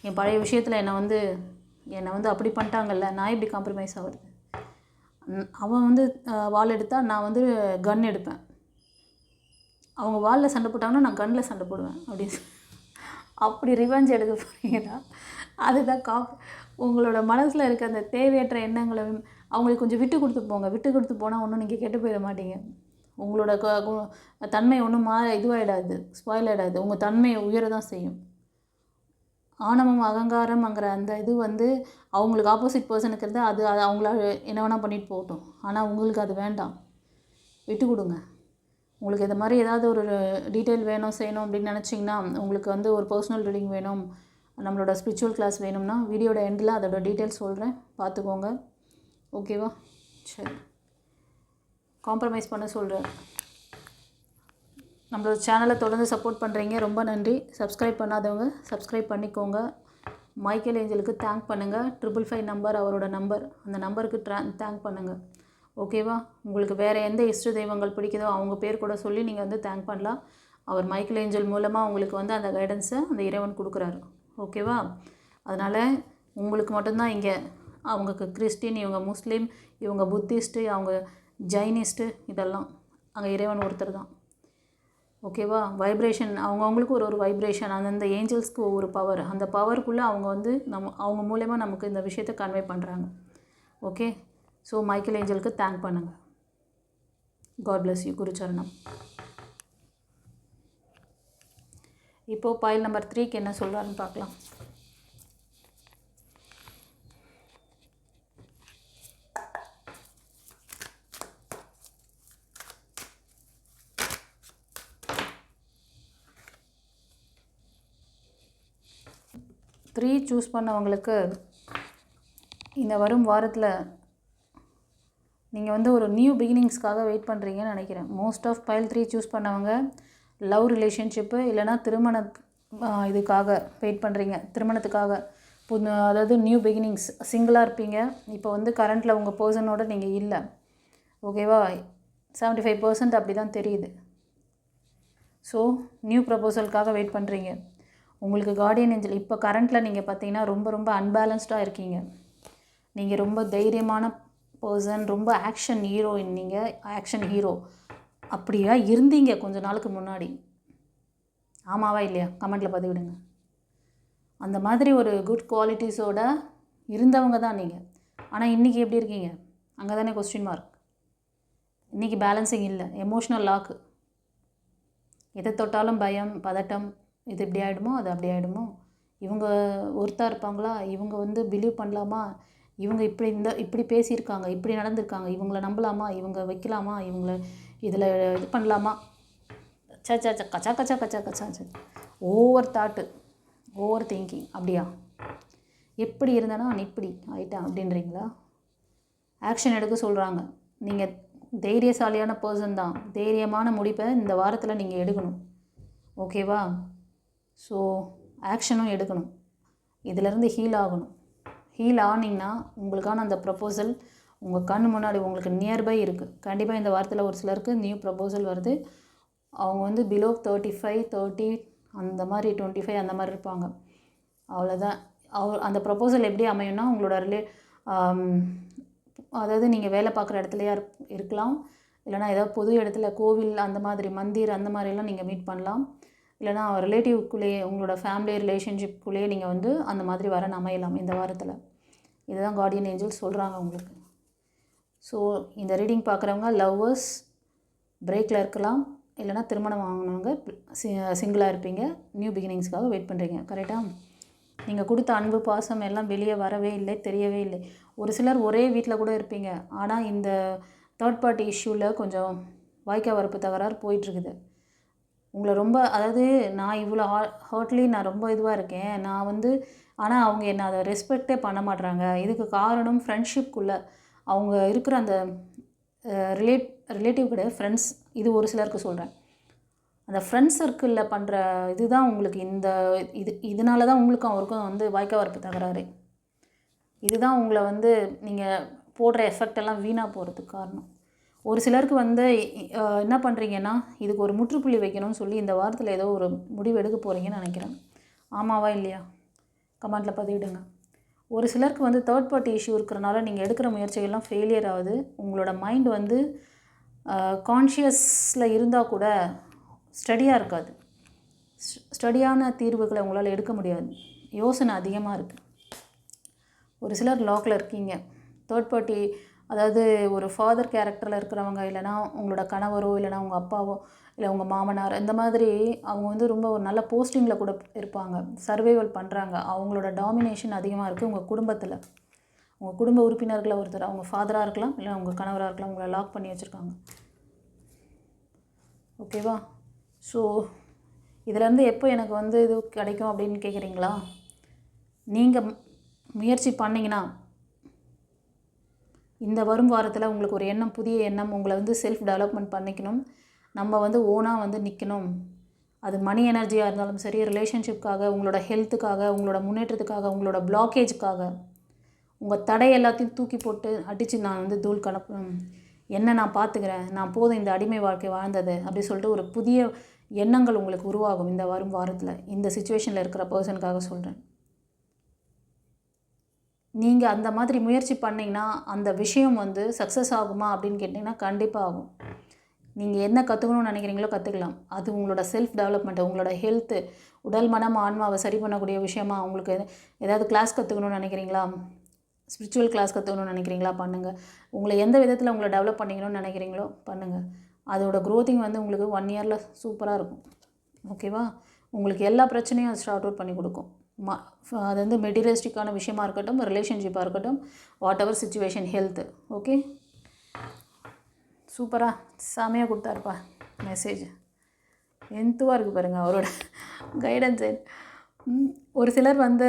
என் பழைய விஷயத்தில் என்னை வந்து அப்படி பண்ணிட்டாங்கல்ல, நான் எப்படி காம்ப்ரமைஸ் ஆகுது? அவன் வந்து வாள் எடுத்தால் நான் வந்து கன் எடுப்பேன், அவங்க வாளில் சண்டை போட்டாங்கன்னா நான் கன்னில் சண்டை போடுவேன் அப்படின்னு அப்படி ரிவெஞ்ச் எடுக்க போகிறீங்கன்னா அதுதான் உங்களோட மனசில் இருக்க அந்த தேவையற்ற எண்ணங்களை அவங்களுக்கு கொஞ்சம் விட்டு கொடுத்து போங்க. விட்டு கொடுத்து போனால் ஒன்றும் நீங்கள் கெட்டு போயிட மாட்டீங்க. உங்களோட தன்மை ஒன்றும் இதுவாகிடாது, ஸ்பாயில் ஆகிடாது. உங்கள் தன்மையை உயர தான் செய்யும். ஆணவம் அகங்காரம்ங்கிற அந்த இது அவங்களுக்கு ஆப்போசிட் பர்சனுக்கு இருந்தால் அது அவங்கள என்ன வேணால் பண்ணிட்டு போகட்டும். ஆனால் உங்களுக்கு அது வேண்டாம், விட்டு கொடுங்க. உங்களுக்கு இது மாதிரி ஏதாவது ஒரு டீட்டெயில் வேணும் செய்யணும் அப்படின்னு நினச்சிங்கன்னா, உங்களுக்கு ஒரு பர்சனல் ரீடிங் வேணும், நம்மளோட ஸ்பிரிச்சுவல் கிளாஸ் வேணும்னா வீடியோட எண்டில் அதோட டீட்டெயில்ஸ் சொல்கிறேன், பார்த்துக்கோங்க. ஓகேவா? சரி, காம்ப்ரமைஸ் பண்ண சொல்கிறேன். நம்மளோட சேனலை தொடர்ந்து சப்போர்ட் பண்ணுறீங்க, ரொம்ப நன்றி. சப்ஸ்கிரைப் பண்ணாதவங்க சப்ஸ்கிரைப் பண்ணிக்கோங்க. மைக்கேல் ஏஞ்சலுக்கு தேங்க் பண்ணுங்கள். 555 நம்பர் அவரோட நம்பர், அந்த நம்பருக்கு தேங்க் பண்ணுங்கள். ஓகேவா? உங்களுக்கு வேறு எந்த இஷ்ட தெய்வங்கள் பிடிக்குதோ அவங்க பேர் கூட சொல்லி நீங்கள் தேங்க் பண்ணலாம். அவர் மைக்கேல் ஏஞ்சல் மூலமாக உங்களுக்கு அந்த கைடன்ஸை அந்த இறைவன் கொடுக்குறாரு. ஓகேவா? அதனால் உங்களுக்கு மட்டும்தான் இங்கே, அவங்களுக்கு கிறிஸ்டின், இவங்க முஸ்லீம், இவங்க புத்திஸ்ட்டு, அவங்க ஜைனிஸ்ட்டு, இதெல்லாம் அங்கே இறைவன் ஒருத்தர் தான். ஓகேவா? வைப்ரேஷன் அவங்கவுங்களுக்கு ஒரு வைப்ரேஷன், அந்தந்த ஏஞ்சல்ஸ்க்கு ஒவ்வொரு பவர், அந்த பவருக்குள்ளே அவங்க அவங்க மூலயமா நமக்கு இந்த விஷயத்தை கன்வே பண்ணுறாங்க. ஓகே, ஸோ மைக்கேல் ஏஞ்சலுக்கு தேங்க் பண்ணுங்கள். God bless you. குருச்சரணம். இப்போது பைல் நம்பர் 3க்கு என்ன சொல்கிறாருன்னு பார்க்கலாம். த்ரீ சூஸ் பண்ணவங்களுக்கு இந்த வரும் வாரத்தில் நீங்கள் ஒரு நியூ பிகினிங்ஸ்க்காக வெயிட் பண்ணுறீங்கன்னு நினைக்கிறேன். மோஸ்ட் ஆஃப் பைல் 3 சூஸ் பண்ணவங்க லவ் ரிலேஷன்ஷிப்பு இல்லைனா இதுக்காக வெயிட் பண்ணுறீங்க, திருமணத்துக்காக. அதாவது நியூ பிகினிங்ஸ். சிங்கிளாக இருப்பீங்க இப்போ. கரண்ட்டில் உங்கள் பர்சனோட நீங்கள் இல்லை. ஓகேவா? 75% அப்படி தான் தெரியுது. ஸோ நியூ ப்ரப்போசலுக்காக வெயிட் பண்ணுறீங்க. உங்களுக்கு கார்டியன் ஏஞ்சல் இப்போ கரண்ட்டில் நீங்கள் பார்த்தீங்கன்னா ரொம்ப ரொம்ப அன்பேலன்ஸ்டாக இருக்கீங்க. நீங்கள் ரொம்ப தைரியமான பர்சன், ரொம்ப ஆக்ஷன் ஹீரோயின். நீங்கள் ஆக்ஷன் ஹீரோ அப்படியா இருந்தீங்க கொஞ்ச நாளுக்கு முன்னாடி. ஆமாவா இல்லையா? கமெண்ட்டில் பதிவிடுங்க. அந்த மாதிரி ஒரு குட் குவாலிட்டிஸோடு இருந்தவங்க தான் நீங்கள். ஆனால் இன்றைக்கி எப்படி இருக்கீங்க? அங்கே தானே கொஸ்டின் மார்க். இன்றைக்கி பேலன்சிங் இல்லை, எமோஷ்னல் லாக்கு. எதை தொட்டாலும் பயம், பதட்டம். இது இப்படி ஆகிடுமோ, அது அப்படி ஆகிடுமோ, இவங்க ஒருத்தா இருப்பாங்களா, இவங்க பிலீவ் பண்ணலாமா, இவங்க இப்படி பேசியிருக்காங்க, இப்படி நடந்திருக்காங்க, இவங்கள நம்பலாமா, இவங்க வைக்கலாமா, இவங்கள இதில் இது பண்ணலாமா, கச்சா கச்சா கச்சா கச்சா கச்சா ஓவர் தாட்டு, ஓவர் திங்கிங். அப்படியா? எப்படி இருந்தேன்னா நான் இப்படி ஆகிட்டேன் அப்படின்றீங்களா? ஆக்ஷன் எடுக்க சொல்கிறாங்க. நீங்கள் தைரியசாலியான பர்சன் தான். தைரியமான முடிப்பை இந்த வாரத்தில் நீங்கள் எடுக்கணும். ஓகேவா? ஸோ ஆக்ஷனும் எடுக்கணும். இதிலேருந்து ஹீல் ஆகணும். ஹீல் ஆனிங்கன்னா உங்களுக்கான அந்த ப்ரப்போசல் உங்கள் கண் முன்னாடி உங்களுக்கு நியர்பை இருக்குது. கண்டிப்பாக இந்த வாரத்தில் ஒரு சிலருக்கு நியூ ப்ரப்போசல் வருது. அவங்க பிலோ 35, 30 அந்த மாதிரி 25 அந்த மாதிரி இருப்பாங்க. அவ்வளோதான். அந்த ப்ரப்போசல் எப்படி அமையும்னா உங்களோட அதாவது நீங்கள் வேலை பார்க்குற இடத்துலையா இருக்கலாம், இல்லைனா ஏதாவது பொது இடத்துல கோவில் அந்த மாதிரி மந்திர் அந்த மாதிரிலாம் நீங்கள் மீட் பண்ணலாம். இல்லைனா ரிலேட்டிவ்க்குள்ளேயே உங்களோட ஃபேமிலி ரிலேஷன்ஷிப்குள்ளேயே நீங்கள் அந்த மாதிரி வரன் அமையலாம் இந்த வாரத்தில். இதுதான் கார்டியன் ஏஞ்சல்ஸ் சொல்கிறாங்க உங்களுக்கு. ஸோ இந்த ரீடிங் பார்க்குறவங்க லவ்வர்ஸ் பிரேக்கில் இருக்கலாம், இல்லைனா திருமணம் வாங்கினவங்க சிங்கிளாக இருப்பீங்க, நியூ பிகினிங்ஸ்க்காக வெயிட் பண்ணுறீங்க. கரெக்டாக? நீங்கள் கொடுத்த அன்பு பாசம் எல்லாம் வெளியே வரவே இல்லை, தெரியவே இல்லை. ஒரு சிலர் ஒரே வீட்டில் கூட இருப்பீங்க, ஆனால் இந்த தேர்ட் பார்ட்டி இஷ்யூவில் கொஞ்சம் வாய்க்கா வரப்பு தகராறு போயிட்டுருக்குது. உங்களை ரொம்ப, அதாவது நான் இவ்வளோ ஹர்ட்லி நான் ரொம்ப இதுவாக இருக்கேன் நான் ஆனால் அவங்க என்னை அதை ரெஸ்பெக்டே பண்ண மாட்றாங்க. இதுக்கு காரணம் ஃப்ரெண்ட்ஷிப்குள்ளே அவங்க இருக்கிற அந்த ரிலேட்டிவ் கிடையாது, ஃப்ரெண்ட்ஸ். இது ஒரு சிலருக்கு சொல்கிறேன். அந்த ஃப்ரெண்ட்ஸ் சர்க்கிளில் பண்ணுற இதுதான் உங்களுக்கு இதனால தான் உங்களுக்கும் அவருக்கும் வாய்க்கா வரப்பு தகராறு. இதுதான் உங்களை நீங்கள் போடுற எஃபெக்ட் எல்லாம் வீணாக போகிறதுக்கு காரணம். ஒரு சிலருக்கு என்ன பண்ணுறீங்கன்னா இதுக்கு ஒரு முற்றுப்புள்ளி வைக்கணும்னு சொல்லி இந்த வாரத்தில் ஏதோ ஒரு முடிவு எடுக்க போகிறீங்கன்னு நினைக்கிறேன். ஆமாவா இல்லையா? கமெண்ட்டில் பதிவிடுங்க. ஒரு சிலருக்கு தேர்ட் பார்ட்டி இஷ்யூ இருக்கிறனால நீங்கள் எடுக்கிற முயற்சிகள்லாம் ஃபெயிலியர் ஆகுது. உங்களோட மைண்ட் கான்ஷியஸில் இருந்தால் கூட ஸ்டடியாக இருக்காது. ஸ்டடியான தீர்வுகளை உங்களால் எடுக்க முடியாது. யோசனை அதிகமாக இருக்குது. ஒரு சிலர் லாக்கில் இருக்கீங்க. தேர்ட் பார்ட்டி அதாவது ஒரு ஃபாதர் கேரக்டரில் இருக்கிறவங்க, இல்லைனா உங்களோட கணவரோ, இல்லைனா உங்கள் அப்பாவோ, இல்லை உங்கள் மாமனார், இந்த மாதிரி அவங்க வந்து ரொம்ப ஒரு நல்ல போஸ்டிங்கில் கூட இருப்பாங்க. சர்வைவல் பண்ணுறாங்க. அவங்களோட டாமினேஷன் அதிகமாக இருக்குது உங்கள் குடும்பத்தில். உங்கள் குடும்ப உறுப்பினர்களில் ஒருத்தர், அவங்க ஃபாதராக இருக்கலாம், இல்லை உங்கள் கணவராக இருக்கலாம், உங்களை லாக் பண்ணி வச்சுருக்காங்க. ஓகேவா? ஸோ இதிலேருந்து எப்போ எனக்கு வந்து இது கிடைக்கும் அப்படின்னு கேட்குறீங்களா? நீங்கள் முயற்சி பண்ணிங்கன்னா இந்த வரும் வாரத்தில் உங்களுக்கு ஒரு எண்ணம், புதிய எண்ணம், உங்களை வந்து செல்ஃப் டெவலப்மெண்ட் பண்ணிக்கணும், நம்ம வந்து ஓனாக வந்து நிற்கணும். அது மணி எனர்ஜியாக இருந்தாலும் சரி, ரிலேஷன்ஷிப்காக, உங்களோட ஹெல்த்துக்காக, உங்களோட முன்னேற்றத்துக்காக, உங்களோட பிளாக்கேஜுக்காக, உங்கள் தடை எல்லாத்தையும் தூக்கி போட்டு அடித்து நான் வந்து தூள் கலப்பணும், என்ன நான் பார்த்துக்கிறேன், நான் போதும் இந்த அடிமை வாழ்க்கை வாழ்ந்தது அப்படி சொல்லிட்டு ஒரு புதிய எண்ணங்கள் உங்களுக்கு உருவாகும் இந்த வரும் வாரத்தில். இந்த சுச்சுவேஷனில் இருக்கிற பர்சனுக்காக சொல்கிறேன். நீங்கள் அந்த மாதிரி முயற்சி பண்ணிங்கன்னா அந்த விஷயம் வந்து சக்ஸஸ் ஆகுமா அப்படின்னு கேட்டிங்கன்னா கண்டிப்பாக ஆகும். நீங்கள் என்ன கற்றுக்கணும்னு நினைக்கிறீங்களோ கற்றுக்கலாம். அது உங்களோட செல்ஃப் டெவலப்மெண்ட், உங்களோட ஹெல்த்து, உடல் மனம் ஆன்மாவை சரி பண்ணக்கூடிய விஷயமா. உங்களுக்கு ஏதாவது கிளாஸ் கற்றுக்கணும்னு நினைக்கிறீங்களா, ஸ்பிரிச்சுவல் கிளாஸ் கற்றுக்கணும்னு நினைக்கிறீங்களா, பண்ணுங்கள். உங்களை எந்த விதத்தில் உங்களை டெவலப் பண்ணிக்கணும்னு நினைக்கிறீங்களோ பண்ணுங்கள். அதோட க்ரோத்திங் வந்து உங்களுக்கு 1 இயரில் சூப்பராக இருக்கும். ஓகேவா? உங்களுக்கு எல்லா பிரச்சனையும் அது ஸ்டார்ட் அவுட் பண்ணி கொடுக்கும். அது வந்து மெட்டீரியலிஸ்டிக்கான விஷயமா இருக்கட்டும், ரிலேஷன்ஷிப்பாக இருக்கட்டும், what ever situation, health. Okay, சூப்பராக செமையாக கொடுத்தாருப்பா மெசேஜ். எந்துவாக இருக்குது பாருங்கள் அவரோட கைடன்ஸு. ஒரு சிலர் வந்து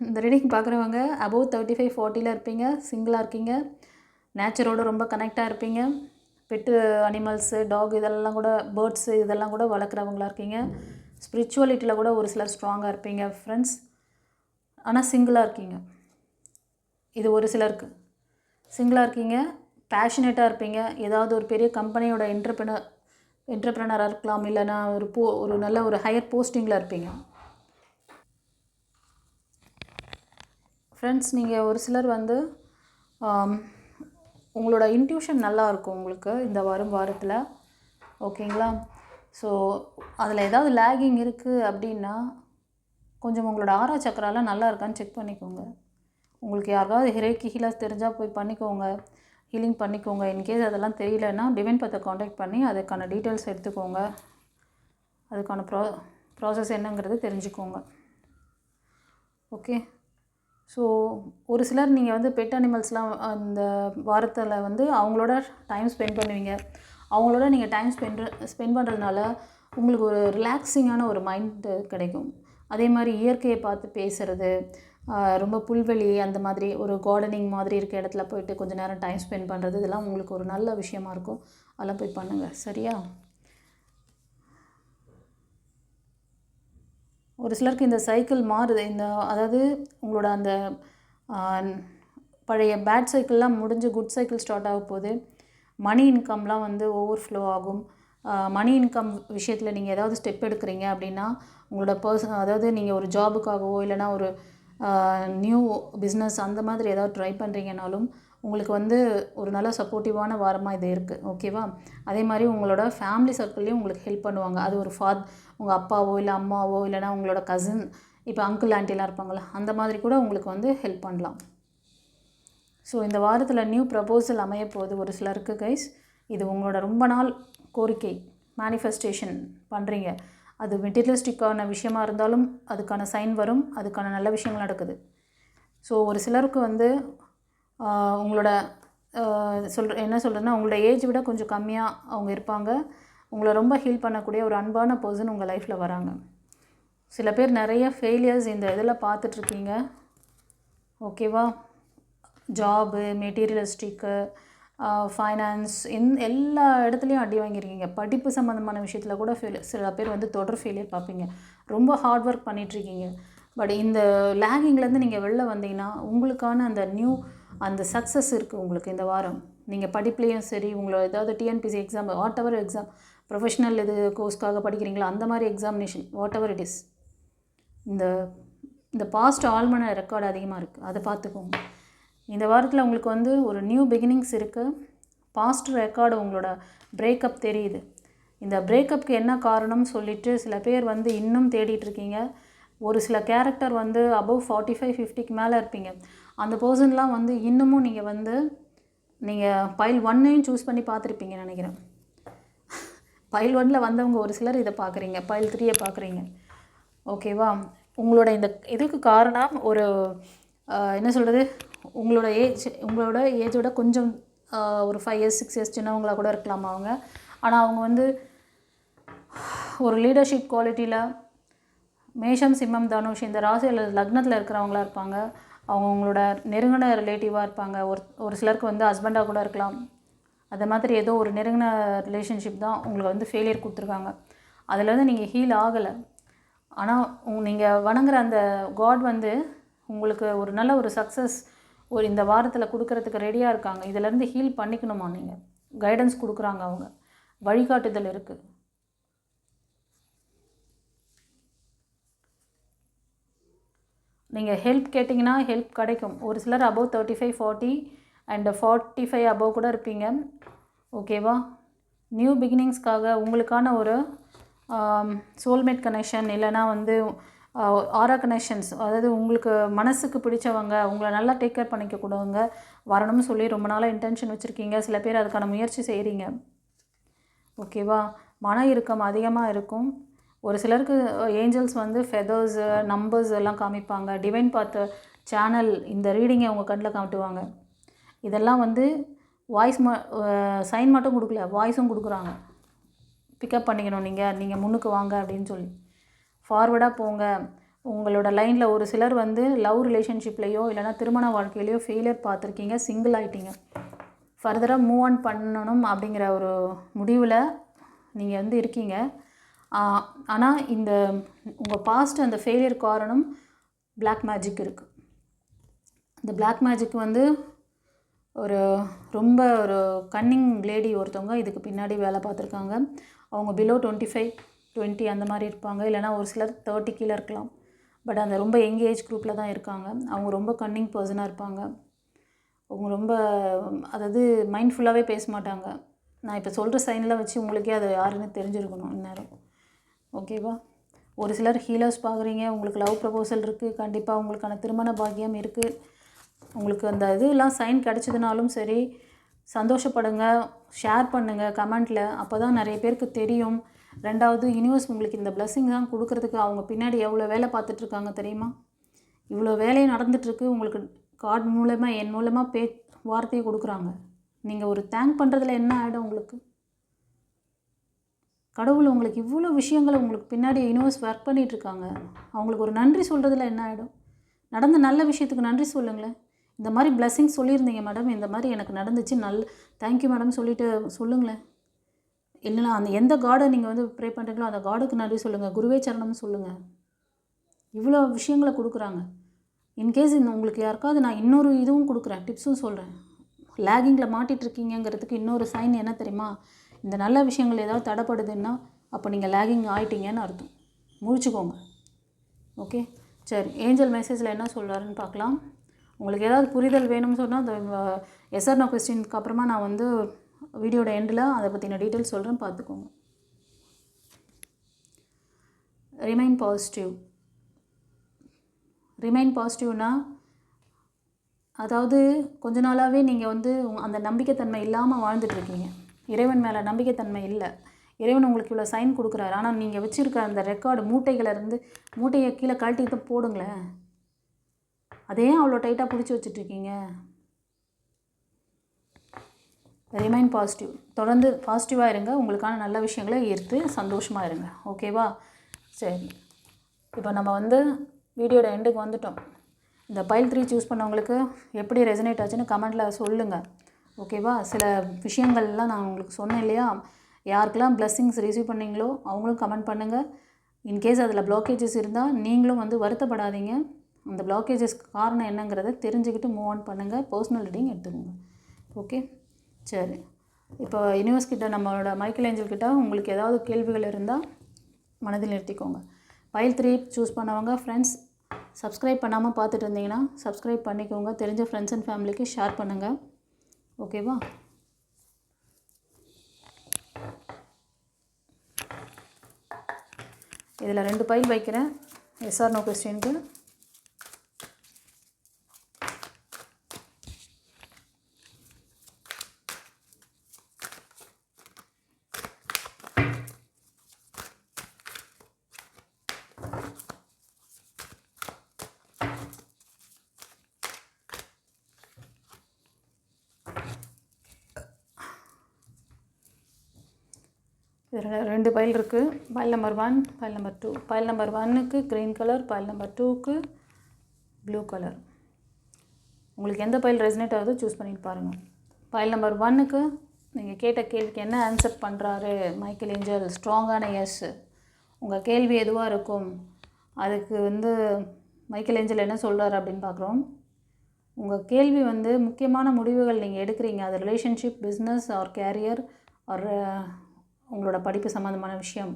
இந்த ரீடிங் பார்க்குறவங்க அபவ் 35-40 இருப்பீங்க, சிங்கிளாக இருக்கீங்க, நேச்சரோடு ரொம்ப கனெக்டாக இருப்பீங்க, பெட்டு அனிமல்ஸு, டாக் இதெல்லாம் கூட, பேர்ட்ஸு இதெல்லாம் கூட வளர்க்குறவங்களா இருக்கீங்க, ஸ்பிரிச்சுவலிட்டியில் கூட ஒரு சிலர் ஸ்ட்ராங்காக இருப்பீங்க ஃப்ரெண்ட்ஸ். ஆனால் சிங்கிளாக இருக்கீங்க. இது ஒரு சிலருக்கு. சிங்கிளாக இருக்கீங்க, பேஷனேட்டாக இருப்பீங்க, ஏதாவது ஒரு பெரிய கம்பெனியோட என்டர்ப்ரனராக இருக்கலாம், இல்லைனா ஒரு நல்ல ஒரு ஹையர் போஸ்டிங்கில் இருப்பீங்க ஃப்ரெண்ட்ஸ். நீங்கள் ஒரு சிலர் வந்து உங்களோட இன்ட்யூஷன் நல்லா இருக்கும் உங்களுக்கு இந்த வரும் வாரத்தில். ஓகேங்களா? ஸோ அதில் ஏதாவது லேகிங் இருக்குது அப்படின்னா கொஞ்சம் உங்களோட ஆரா சக்கராலாம் நல்லா இருக்கான்னு செக் பண்ணிக்கோங்க. உங்களுக்கு யாருக்காவது ஹிரேக்கி ஹீலர்ஸ் தெரிஞ்சால் போய் பண்ணிக்கோங்க, ஹீலிங் பண்ணிக்கோங்க. இன்கேஸ் அதெல்லாம் தெரியலன்னா டிவைன் பத்தை காண்டாக்ட் பண்ணி அதுக்கான டீட்டெயில்ஸ் எடுத்துக்கோங்க, அதுக்கான ப்ராசஸ் என்னங்கிறது தெரிஞ்சுக்கோங்க. ஓகே. ஸோ ஒரு சிலர் நீங்கள் வந்து பெட் அனிமல்ஸ்லாம் அந்த வாரத்தில் வந்து அவங்களோட டைம் ஸ்பெண்ட் பண்ணுவீங்க. அவங்களோட நீங்கள் டைம் ஸ்பெண்ட் பண்ணுறதுனால உங்களுக்கு ஒரு ரிலாக்ஸிங்கான ஒரு மைண்டு கிடைக்கும். அதே மாதிரி இயற்கையை பார்த்து பேசுகிறது, ரொம்ப புல்வெளி அந்த மாதிரி ஒரு கார்டனிங் மாதிரி இருக்க இடத்துல போயிட்டு கொஞ்சம் நேரம் டைம் ஸ்பெண்ட் பண்ணுறது, இதெல்லாம் உங்களுக்கு ஒரு நல்ல விஷயமா இருக்கும். அதெல்லாம் போய் பண்ணுங்கள். சரியா? ஒரு சிலருக்கு இந்த சைக்கிள் மாறுது. அதாவது உங்களோட அந்த பழைய பேட் சைக்கிள்லாம் முடிஞ்சு குட் சைக்கிள் ஸ்டார்ட் ஆக போகுது. மணி இன்கம்லாம் வந்து ஓவர்ஃப்ளோ ஆகும். மணி இன்கம் விஷயத்தில் நீங்கள் ஏதாவது ஸ்டெப் எடுக்கிறீங்க அப்படின்னா உங்களோட அதாவது நீங்கள் ஒரு ஜாபுக்காகவோ இல்லைனா ஒரு நியூ பிஸ்னஸ் அந்த மாதிரி ஏதாவது ட்ரை பண்ணுறீங்கனாலும் உங்களுக்கு வந்து ஒரு நல்ல சப்போர்ட்டிவான வாரமாக இது இருக்குது. ஓகேவா? அதே மாதிரி உங்களோட ஃபேமிலி சர்க்கிள்லேயும் உங்களுக்கு ஹெல்ப் பண்ணுவாங்க. அது ஒரு உங்கள் அப்பாவோ இல்லை அம்மாவோ இல்லைனா உங்களோட கசின், இப்போ அங்கிள் ஆண்டிலாம் இருப்பாங்களா, அந்த மாதிரி கூட உங்களுக்கு வந்து ஹெல்ப் பண்ணலாம். ஸோ இந்த வாரத்தில் நியூ ப்ரப்போசல் அமைய போகுது ஒரு சிலருக்கு கைஸ். இது உங்களோட ரொம்ப நாள் கோரிக்கை, மேனிஃபெஸ்டேஷன் பண்ணுறீங்க. அது மெட்டீரியலிஸ்டிக்கான விஷயமா இருந்தாலும் அதுக்கான சைன் வரும், அதுக்கான நல்ல விஷயங்கள் நடக்குது. ஸோ ஒரு சிலருக்கு வந்து உங்களோட என்ன சொல்கிறதுனா உங்களோட ஏஜ் விட கொஞ்சம் கம்மியாக அவங்க இருப்பாங்க. உங்களை ரொம்ப ஹீல் பண்ணக்கூடிய ஒரு அன்பான பர்சன் உங்கள் லைஃப்பில் வராங்க. சில பேர் நிறைய ஃபெயிலியர்ஸ் இந்த இதில் பார்த்துட்ருக்கீங்க. ஓகேவா? ஜாபு, மெட்டீரியலிஸ்டிக்கு, ஃபைனான்ஸ், எல்லா இடத்துலையும் அடி வாங்கியிருக்கீங்க. படிப்பு சம்மந்தமான விஷயத்தில் கூட சில பேர் வந்து தொடர் ஃபெயிலியர் பார்ப்பீங்க. ரொம்ப ஹார்ட் ஒர்க் பண்ணிகிட்ருக்கீங்க. பட் இந்த லேகிங்லேருந்து நீங்கள் வெளில வந்தீங்கன்னா உங்களுக்கான அந்த சக்ஸஸ் இருக்குது உங்களுக்கு இந்த வாரம். நீங்கள் படிப்புலேயும் சரி, உங்களோட ஏதாவது TNPSC exam, what ever exam, professional கோர்ஸ்க்காக படிக்கிறீங்களா அந்த மாதிரி examination, what ever it is, இந்த பாஸ்ட் ஆல்மன ரெக்கார்டு அதிகமாக இருக்குது, அதை பார்த்துக்கோங்க. இந்த வாரத்தில் உங்களுக்கு வந்து ஒரு நியூ பிகினிங்ஸ் இருக்குது. பாஸ்ட் ரெக்கார்டு உங்களோட பிரேக்கப் தெரியுது. இந்த பிரேக்கப்புக்கு என்ன காரணம்னு சொல்லிவிட்டு சில பேர் வந்து இன்னும் தேடிட்டுருக்கீங்க. ஒரு சில கேரக்டர் வந்து அபவ் 45-50க்கு மேலே இருப்பீங்க. அந்த பர்சன்லாம் வந்து இன்னமும் நீங்கள் வந்து நீங்கள் பைல் 1ஐயும் சூஸ் பண்ணி பார்த்துருப்பீங்கன்னு நினைக்கிறேன். பைல் 1ல் வந்தவங்க ஒரு சிலர் இதை பார்க்குறீங்க, பைல் 3ஐ பார்க்குறீங்க. ஓகேவா? உங்களோட இந்த இதுக்கு காரணம் ஒரு என்ன சொல்கிறது, உங்களோட ஏஜோட கொஞ்சம் ஒரு 5 இயர்ஸ் 6 இயர்ஸ் சின்னவங்களாக கூட இருக்கலாம் அவங்க. ஆனால் அவங்க வந்து ஒரு லீடர்ஷிப் குவாலிட்டியில் மேஷம், சிம்மம், தனுஷ் இந்த ராசியில் லக்னத்தில் இருக்கிறவங்களா இருப்பாங்க. அவங்க உங்களோட நெருங்கின ரிலேட்டிவாக இருப்பாங்க. ஒரு சிலருக்கு வந்து ஹஸ்பண்டாக கூட இருக்கலாம். அது மாதிரி ஏதோ ஒரு நெருங்கின ரிலேஷன்ஷிப் தான் உங்களுக்கு வந்து ஃபெயிலியர் கொடுத்துருக்காங்க. அதிலேருந்து நீங்கள் ஹீல் ஆகலை. ஆனால் நீங்கள் வணங்குற அந்த காட் வந்து உங்களுக்கு ஒரு நல்ல ஒரு சக்ஸஸ் இந்த வாரத்தில் கொடுக்கறதுக்கு ரெடியாக இருக்காங்க. இதிலேருந்து ஹீல் பண்ணிக்கணுமா நீங்கள்? கைடன்ஸ் கொடுக்குறாங்க அவங்க, வழிகாட்டுதல் இருக்குது. நீங்கள் ஹெல்ப் கேட்டிங்கன்னா ஹெல்ப் கிடைக்கும். ஒரு சிலர் அபவ் 35 40 அண்ட் 45 அபவ் கூட இருப்பீங்க. ஓகேவா? நியூ பிகினிங்ஸ்க்காக உங்களுக்கான ஒரு சோல்மேட் கனெக்ஷன், இல்லைனா வந்து ஆரா கனெக்ஷன்ஸ், அதாவது உங்களுக்கு மனசுக்கு பிடிச்சவங்க, உங்களை நல்லா டேக் கேர் பண்ணிக்க கூடவங்க வரணும்னு சொல்லி ரொம்ப நாளாக இன்டென்ஷன் வச்சுருக்கீங்க. சில பேர் அதுக்கான முயற்சி செய்கிறீங்க. ஓகேவா? மன இறுக்கம் அதிகமாக இருக்கும். ஒரு சிலருக்கு ஏஞ்சல்ஸ் வந்து ஃபெதர்ஸு நம்பர்ஸ் எல்லாம் காமிப்பாங்க. டிவைன் பார்த்த சேனல் இந்த ரீடிங்கை அவங்க கண்ணில் காட்டுவாங்க. இதெல்லாம் வந்து வாய்ஸ் சைன் மட்டும் கொடுக்கல, வாய்ஸும் கொடுக்குறாங்க. பிக்கப் பண்ணிக்கணும், நீங்கள் முன்னுக்கு வாங்க அப்படின்னு சொல்லி ஃபார்வர்டாக போங்க. உங்களோட லைனில் ஒரு சிலர் வந்து லவ் ரிலேஷன்ஷிப்லேயோ இல்லைனா திருமண வாழ்க்கையிலையோ ஃபெயிலியர் பார்த்துருக்கீங்க, சிங்கிள் ஆகிட்டீங்க. ஃபர்தராக மூவ் ஆன் பண்ணணும் அப்படிங்கிற ஒரு முடிவில் நீங்கள் வந்து இருக்கீங்க. ஆனால் உங்கள் பாஸ்ட் அந்த ஃபெயிலியர் காரணம் பிளாக் மேஜிக் இருக்குது. இந்த பிளாக் மேஜிக் வந்து ரொம்ப ஒரு கன்னிங் லேடி ஒருத்தவங்க இதுக்கு பின்னாடி வேலை பார்த்துருக்காங்க. அவங்க பிலோ 25 20 அந்த மாதிரி இருப்பாங்க. இல்லைனா ஒரு சிலர் 30 கீழே இருக்கலாம். பட் அந்த ரொம்ப யங் ஏஜ் குரூப்பில் தான் இருக்காங்க. அவங்க ரொம்ப கன்னிங் பர்சனாக இருப்பாங்க. அவங்க ரொம்ப அதாவது மைண்ட்ஃபுல்லாகவே பேச மாட்டாங்க. நான் இப்போ சொல்கிற சைன்லாம் வச்சு உங்களுக்கே அது யாருன்னு தெரிஞ்சிருக்கணும் இந்நேரம். ஓகேவா? ஒரு சிலர் ஹீலர்ஸ் பார்க்குறீங்க, உங்களுக்கு லவ் ப்ரப்போசல் இருக்குது, கண்டிப்பாக உங்களுக்கான திருமண பாக்கியம் இருக்குது. உங்களுக்கு அந்த இதெல்லாம் சைன் கிடச்சிதுனாலும் சரி, சந்தோஷப்படுங்க, ஷேர் பண்ணுங்கள் கமெண்ட்டில். அப்போ தான் நிறைய பேருக்கு தெரியும். ரெண்டாவது, யூனிவர்ஸ் உங்களுக்கு இந்த பிளெஸ்ஸிங் தான் கொடுக்கறதுக்கு அவங்க பின்னாடி எவ்வளோ வேலை பார்த்துட்ருக்காங்க தெரியுமா? இவ்வளோ வேலையை நடந்துகிட்ருக்கு. உங்களுக்கு கார்டு மூலமாக என் மூலமாக வார்த்தையை கொடுக்குறாங்க. நீங்கள் ஒரு தேங்க் பண்ணுறதுல என்ன ஆகிடும் உங்களுக்கு? கடவுள் உங்களுக்கு இவ்வளோ விஷயங்களை உங்களுக்கு பின்னாடி யூனிவர்ஸ் ஒர்க் பண்ணிகிட்ருக்காங்க. அவங்களுக்கு ஒரு நன்றி சொல்கிறதுல என்ன ஆகிடும்? நடந்த நல்ல விஷயத்துக்கு நன்றி சொல்லுங்களேன். இந்த மாதிரி பிளெஸ்ஸிங் சொல்லியிருந்தீங்க மேடம், இந்த மாதிரி எனக்கு நடந்துச்சு, தேங்க்யூ மேடம் சொல்லிவிட்டு சொல்லுங்களேன். இல்லைனா அந்த எந்த காடை நீங்கள் வந்து ப்ரே பண்ணுறீங்களோ அந்த காடுக்கு நன்றி சொல்லுங்கள், குருவே சரணம்னு சொல்லுங்கள். இவ்வளோ விஷயங்களை கொடுக்குறாங்க. இன்கேஸ் உங்களுக்கு யாருக்காவது நான் இன்னொரு இதுவும் கொடுக்குறேன், டிப்ஸும் சொல்கிறேன். லேகிங்கில் மாட்டிகிட்ருக்கீங்கிறதுக்கு இன்னொரு சைன் என்ன தெரியுமா? இந்த நல்ல விஷயங்கள் ஏதாவது தடைப்படுதுன்னா அப்போ நீங்கள் லேகிங் ஆகிட்டீங்கன்னு அர்த்தம். முடிச்சுக்கோங்க. ஓகே, சரி. ஏஞ்சல் மெசேஜில் என்ன சொல்கிறாருன்னு பார்க்கலாம். உங்களுக்கு ஏதாவது புரிதல் வேணும்னு சொன்னால் அந்த எஸ் ஆர் நோ கொஸ்டினுக்கு அப்புறமா நான் வந்து வீடியோட எண்டில் அதை பற்றின டீட்டெயில்ஸ் சொல்கிறேன், பார்த்துக்கோங்க. Remain positive. ரிமைன் பாசிட்டிவ்னா அதாவது கொஞ்ச நாளாகவே நீங்கள் வந்து அந்த நம்பிக்கைத்தன்மை இல்லாமல் வாழ்ந்துட்டுருக்கீங்க. இறைவன் மேலே நம்பிக்கைத்தன்மை இல்லை. இறைவன் உங்களுக்கு இவ்வளோ சைன் கொடுக்குறாரு. ஆனால் நீங்கள் வச்சுருக்க அந்த ரெக்கார்டு மூட்டையை கீழே கழட்டி தான் போடுங்களேன். அதே அவ்வளோ டைட்டாக பிடிச்சி வச்சுட்ருக்கீங்க. Remain positive. தொடர்ந்து பாசிட்டிவாக இருங்க. உங்களுக்கான நல்ல விஷயங்களை ஈர்த்து சந்தோஷமாக இருங்க. ஓகேவா? சரி, இப்போ நம்ம வந்து வீடியோட எண்டுக்கு வந்துட்டோம். இந்த பைல் 3 சூஸ் பண்ணவங்களுக்கு எப்படி ரெசனேட் ஆச்சுன்னு கமெண்ட்டில் சொல்லுங்கள். ஓகேவா? சில விஷயங்கள்லாம் நான் உங்களுக்கு சொன்னேன் இல்லையா? யாருக்கெல்லாம் பிளெஸ்ஸிங்ஸ் ரிசீவ் பண்ணிங்களோ அவங்களும் கமெண்ட் பண்ணுங்கள். இன்கேஸ் அதில் பிளாக்கேஜஸ் இருந்தால் நீங்களும் வந்து வருத்தப்படாதீங்க. அந்த பிளாக்கேஜஸ்க்கு காரணம் என்னங்கிறத தெரிஞ்சுக்கிட்டு மூவ் ஆன் பண்ணுங்கள். பர்சனல் ரீடிங் எடுத்துக்கோங்க. ஓகே, சரி. இப்போ யூனிவர்ஸ் கிட்ட, நம்மளோட மைக்கேல் ஏஞ்சல் கிட்ட உங்களுக்கு ஏதாவது கேள்விகள் இருந்தால் மனதில் நிறுத்திக்கோங்க. பைல் 3 சூஸ் பண்ணவங்க ஃப்ரெண்ட்ஸ் சப்ஸ்கிரைப் பண்ணாமல் பார்த்துட்டு இருந்தீங்கன்னா சப்ஸ்கிரைப் பண்ணிக்கோங்க. தெரிஞ்ச ஃப்ரெண்ட்ஸ் அண்ட் ஃபேமிலிக்கு ஷேர் பண்ணுங்கள். ஓகேவா? இதில் 2 பைல் வைக்கிறேன் எஸ் ஆர் நோ கொஸ்டினுக்கு. இதில் 2 பைல் இருக்குது. File number 1, file number 2. File number 1க்கு க்ரீன் கலர், பைல் நம்பர் 2க்கு ப்ளூ கலர். உங்களுக்கு எந்த பைல் ரெசனேட் ஆகுதோ சூஸ் பண்ணிட்டு பாருங்கள். பைல் நம்பர் 1க்கு நீங்கள் கேட்ட கேள்விக்கு என்ன ஆன்சர் பண்ணுறாரு மைக்கேல் ஏஞ்சல்? ஸ்ட்ராங்கான எஸ். உங்கள் கேள்வி எதுவாக இருக்கும், அதுக்கு வந்து மைக்கேல் ஏஞ்சல் என்ன சொல்கிறாரு அப்படின்னு பார்க்குறோம். உங்கள் கேள்வி வந்து முக்கியமான முடிவுகள் நீங்கள் எடுக்கிறீங்க, அது relationship, business or career or உங்களோட படிப்பு சம்மந்தமான விஷயம்.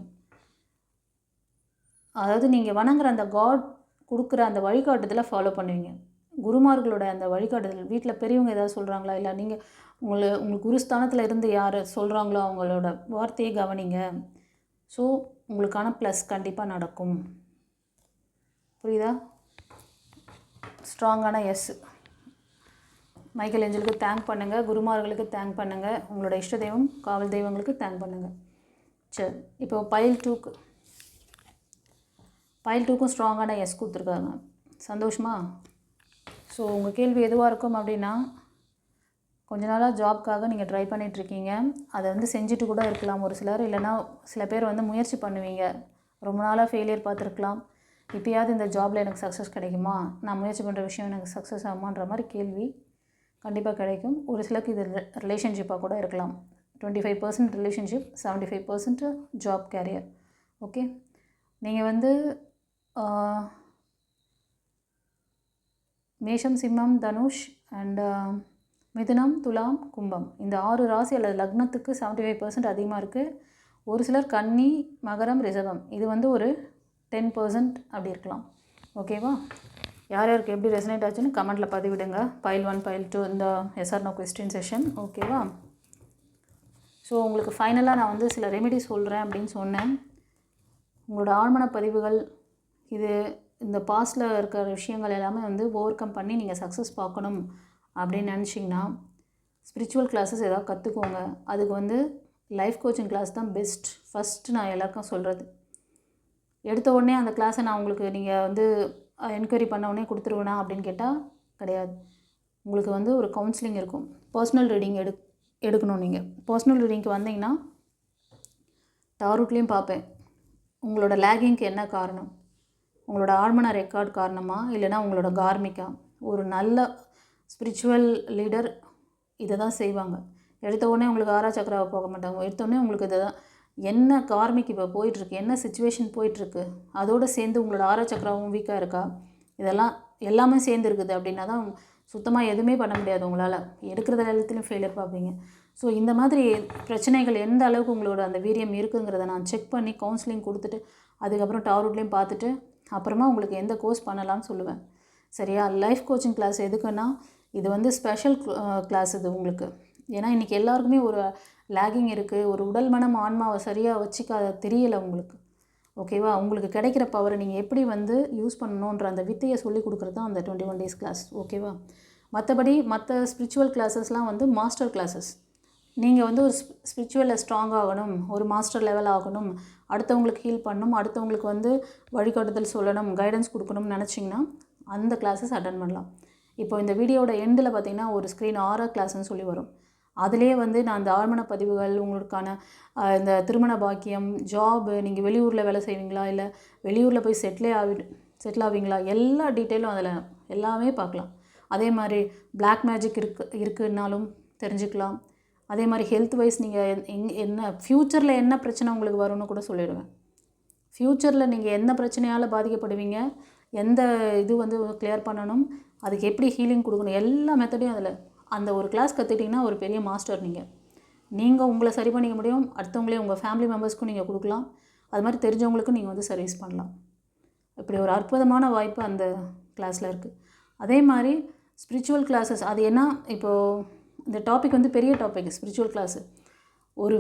அதாவது நீங்கள் வணங்குற அந்த காட் கொடுக்குற அந்த வழிகாட்டுதலை ஃபாலோ பண்ணுவீங்க. குருமார்களோட அந்த வழிகாட்டுதல், வீட்டில் பெரியவங்க ஏதாவது சொல்கிறாங்களா, இல்லை நீங்கள் உங்களுக்கு குருஸ்தானத்தில் இருந்து யார் சொல்கிறாங்களோ அவங்களோட வார்த்தையை கவனிங்க. ஸோ உங்களுக்கான ப்ளஸ் கண்டிப்பாக நடக்கும். புரியுதா? ஸ்ட்ராங்கான எஸ். மைக்கேல் ஏஞ்சலுக்கு தேங்க் பண்ணுங்கள், குருமார்களுக்கு தேங்க் பண்ணுங்கள், உங்களோட இஷ்ட தெய்வம், காவல் தெய்வங்களுக்கு தேங்க் பண்ணுங்கள். சரி, இப்போ பைல் 2க்கும் ஸ்ட்ராங்கான எஸ் கொடுத்துருக்காங்க. சந்தோஷமா? ஸோ உங்கள் கேள்வி எதுவாக இருக்கும் அப்படின்னா, கொஞ்ச நாளாக ஜாப்க்காக நீங்கள் ட்ரை பண்ணிகிட்ருக்கீங்க, அதை வந்து செஞ்சுட்டு கூட இருக்கலாம் ஒரு சிலர். இல்லைனா சில பேர் வந்து முயற்சி பண்ணுவீங்க, ரொம்ப நாளாக ஃபெயிலியர் பார்த்துருக்கலாம். இப்போயாவது இந்த ஜாபில் எனக்கு சக்ஸஸ் கிடைக்குமா, நான் முயற்சி பண்ணுற விஷயம் எனக்கு சக்ஸஸ் ஆகுமான்ற மாதிரி கேள்வி கண்டிப்பாக கிடைக்கும். ஒரு சிலருக்கு இது ரிலேஷன்ஷிப்பாக கூட இருக்கலாம். 25% ரிலேஷன்ஷிப், 75% ஜாப் கேரியர். ஓகே, நீங்கள் வந்து மேஷம், சிம்மம், தனுஷ் அண்ட் மிதுனம், துலாம், கும்பம், இந்த 6 ராசி அல்லது லக்னத்துக்கு 75% அதிகமாக இருக்குது. ஒரு சிலர் கன்னி, மகரம், ரிஷபம், இது வந்து ஒரு 10% அப்படி இருக்கலாம். ஓகேவா? யார் யாருக்கு எப்படி ரெசனேட் ஆச்சுன்னு கமெண்ட்டில் பதிவிடுங்க. பைல் 1, பைல் 2 இந்த எஸ்ஆர்னோ கொஸ்டின் செஷன். ஓகேவா? ஸோ உங்களுக்கு ஃபைனலாக நான் வந்து சில ரெமெடி சொல்கிறேன் அப்படின்னு சொன்னேன். உங்களோட ஆழ்மன பதிவுகள், இந்த பாஸ்டில் இருக்கிற விஷயங்கள் எல்லாமே வந்து ஓவர் கம் பண்ணி நீங்கள் சக்ஸஸ் பார்க்கணும் அப்படின்னு நினச்சிங்கன்னா ஸ்பிரிச்சுவல் கிளாஸஸ் ஏதாவது கற்றுக்கோங்க. அதுக்கு வந்து லைஃப் கோச்சிங் கிளாஸ் தான் பெஸ்ட். ஃபஸ்ட்டு நான் எல்லாருக்கும் சொல்கிறது, எடுத்த உடனே அந்த கிளாஸை நான் உங்களுக்கு நீங்கள் வந்து என்கொயரி பண்ண உடனே கொடுத்துருவேனா அப்படின்னு கேட்டால் கிடையாது. உங்களுக்கு வந்து ஒரு கவுன்சிலிங் இருக்கும், பர்சனல் ரீடிங் எடுக்கணும். நீங்கள் பர்சனல் ரீடிங்க்கு வந்தீங்கன்னா டாரூட்லேயும் பார்ப்பேன் உங்களோட லேகிங்க்கு என்ன காரணம், உங்களோட ஆழ்மன ரெக்கார்ட் காரணமா, இல்லைனா உங்களோட கார்மிக்கா. ஒரு நல்ல ஸ்பிரிச்சுவல் லீடர் இதை தான் செய்வாங்க. எடுத்த உடனே உங்களுக்கு 6 சக்கராவை போக மாட்டாங்க. எடுத்தோடனே உங்களுக்கு இதை தான் என்ன கார்மிக் இப்போ போயிட்டுருக்கு, என்ன சுச்சுவேஷன் போயிட்டுருக்கு, அதோடு சேர்ந்து உங்களோட 6 சக்கராவும் வீக்காக இருக்கா, இதெல்லாம் எல்லாமே சேர்ந்து இருக்குது அப்படின்னா தான் சுத்தமாக எதுவுமே பண்ண முடியாது உங்களால். எடுக்கிறது எல்லாத்துலேயும் ஃபெயிலியர் பார்ப்பீங்க. ஸோ இந்த மாதிரி பிரச்சனைகள் எந்த அளவுக்கு உங்களோட அந்த வீரியம் இருக்குங்கிறத நான் செக் பண்ணி கவுன்சிலிங் கொடுத்துட்டு அதுக்கப்புறம் டாரூட்லேயும் பார்த்துட்டு அப்புறமா உங்களுக்கு எந்த கோர்ஸ் பண்ணலாம்னு சொல்லுவேன். சரியா? லைஃப் கோச்சிங் கிளாஸ் எதுக்குன்னா இது வந்து ஸ்பெஷல் கிளாஸ் இது உங்களுக்கு. ஏன்னா இன்றைக்கி எல்லாருக்குமே ஒரு லேகிங் இருக்குது, ஒரு உடல் மனம் ஆன்மாவை சரியாக வச்சுக்காத தெரியலை உங்களுக்கு. ஓகேவா? உங்களுக்கு கிடைக்கிற பவரை நீங்கள் எப்படி வந்து யூஸ் பண்ணணுன்ற அந்த வித்தையை சொல்லி கொடுக்குறது தான் அந்த 21 days கிளாஸ். ஓகேவா? மற்றபடி மற்ற ஸ்பிரிச்சுவல் கிளாஸஸ்லாம் வந்து மாஸ்டர் கிளாஸஸ். நீங்கள் வந்து ஒரு ஸ்பிரிச்சுவலில் ஸ்ட்ராங் ஆகணும், ஒரு மாஸ்டர் லெவல் ஆகணும், அடுத்தவங்களுக்கு ஹீல் பண்ணணும், அடுத்தவங்களுக்கு வந்து வழிகாட்டுதல் சொல்லணும், கைடன்ஸ் கொடுக்கணும்னு நினச்சிங்கன்னா அந்த கிளாஸஸ் அட்டன் பண்ணலாம். இப்போ இந்த வீடியோட எண்டில் பார்த்திங்கன்னா ஒரு ஸ்க்ரீன் ஆரா கிளாஸ்ன்னு சொல்லி வரும். அதிலே வந்து நான் அந்த ஆழ்மன பதிவுகள், உங்களுக்கான இந்த திருமண பாக்கியம், ஜாபு, நீங்கள் வெளியூரில் வேலை செய்வீங்களா, இல்லை வெளியூரில் போய் செட்டில் ஆவீங்களா, எல்லா டீட்டெயிலும் அதில் எல்லாமே பார்க்கலாம். அதே மாதிரி பிளாக் மேஜிக் இருக்குன்னாலும் தெரிஞ்சுக்கலாம். அதே மாதிரி ஹெல்த் வைஸ் நீங்கள் என்ன ஃப்யூச்சரில் என்ன பிரச்சனை உங்களுக்கு வரும்னு கூட சொல்லிடுவேன். ஃப்யூச்சரில் நீங்கள் என்ன பிரச்சனையால் பாதிக்கப்படுவீங்க, எந்த இது வந்து கிளியர் பண்ணணும், அதுக்கு எப்படி ஹீலிங் கொடுக்கணும், எல்லா மெத்தடையும் அதில். அந்த ஒரு கிளாஸ் கற்றுக்கிட்டிங்கன்னா ஒரு பெரிய மாஸ்டர். நீங்கள் உங்களை சரி பண்ணிக்க முடியும், அடுத்தவங்களே உங்கள் ஃபேமிலி மெம்பர்ஸ்க்கும் நீங்கள் கொடுக்கலாம், அது மாதிரி தெரிஞ்சவங்களுக்கும் நீங்கள் வந்து சர்வீஸ் பண்ணலாம். இப்படி ஒரு அற்புதமான வாய்ப்பு அந்த கிளாஸில் இருக்குது. அதே மாதிரி ஸ்பிரிச்சுவல் கிளாஸஸ் அது என்ன, இப்போது இந்த டாபிக் வந்து பெரிய டாபிக் ஸ்பிரிச்சுவல் கிளாஸு. ஒரு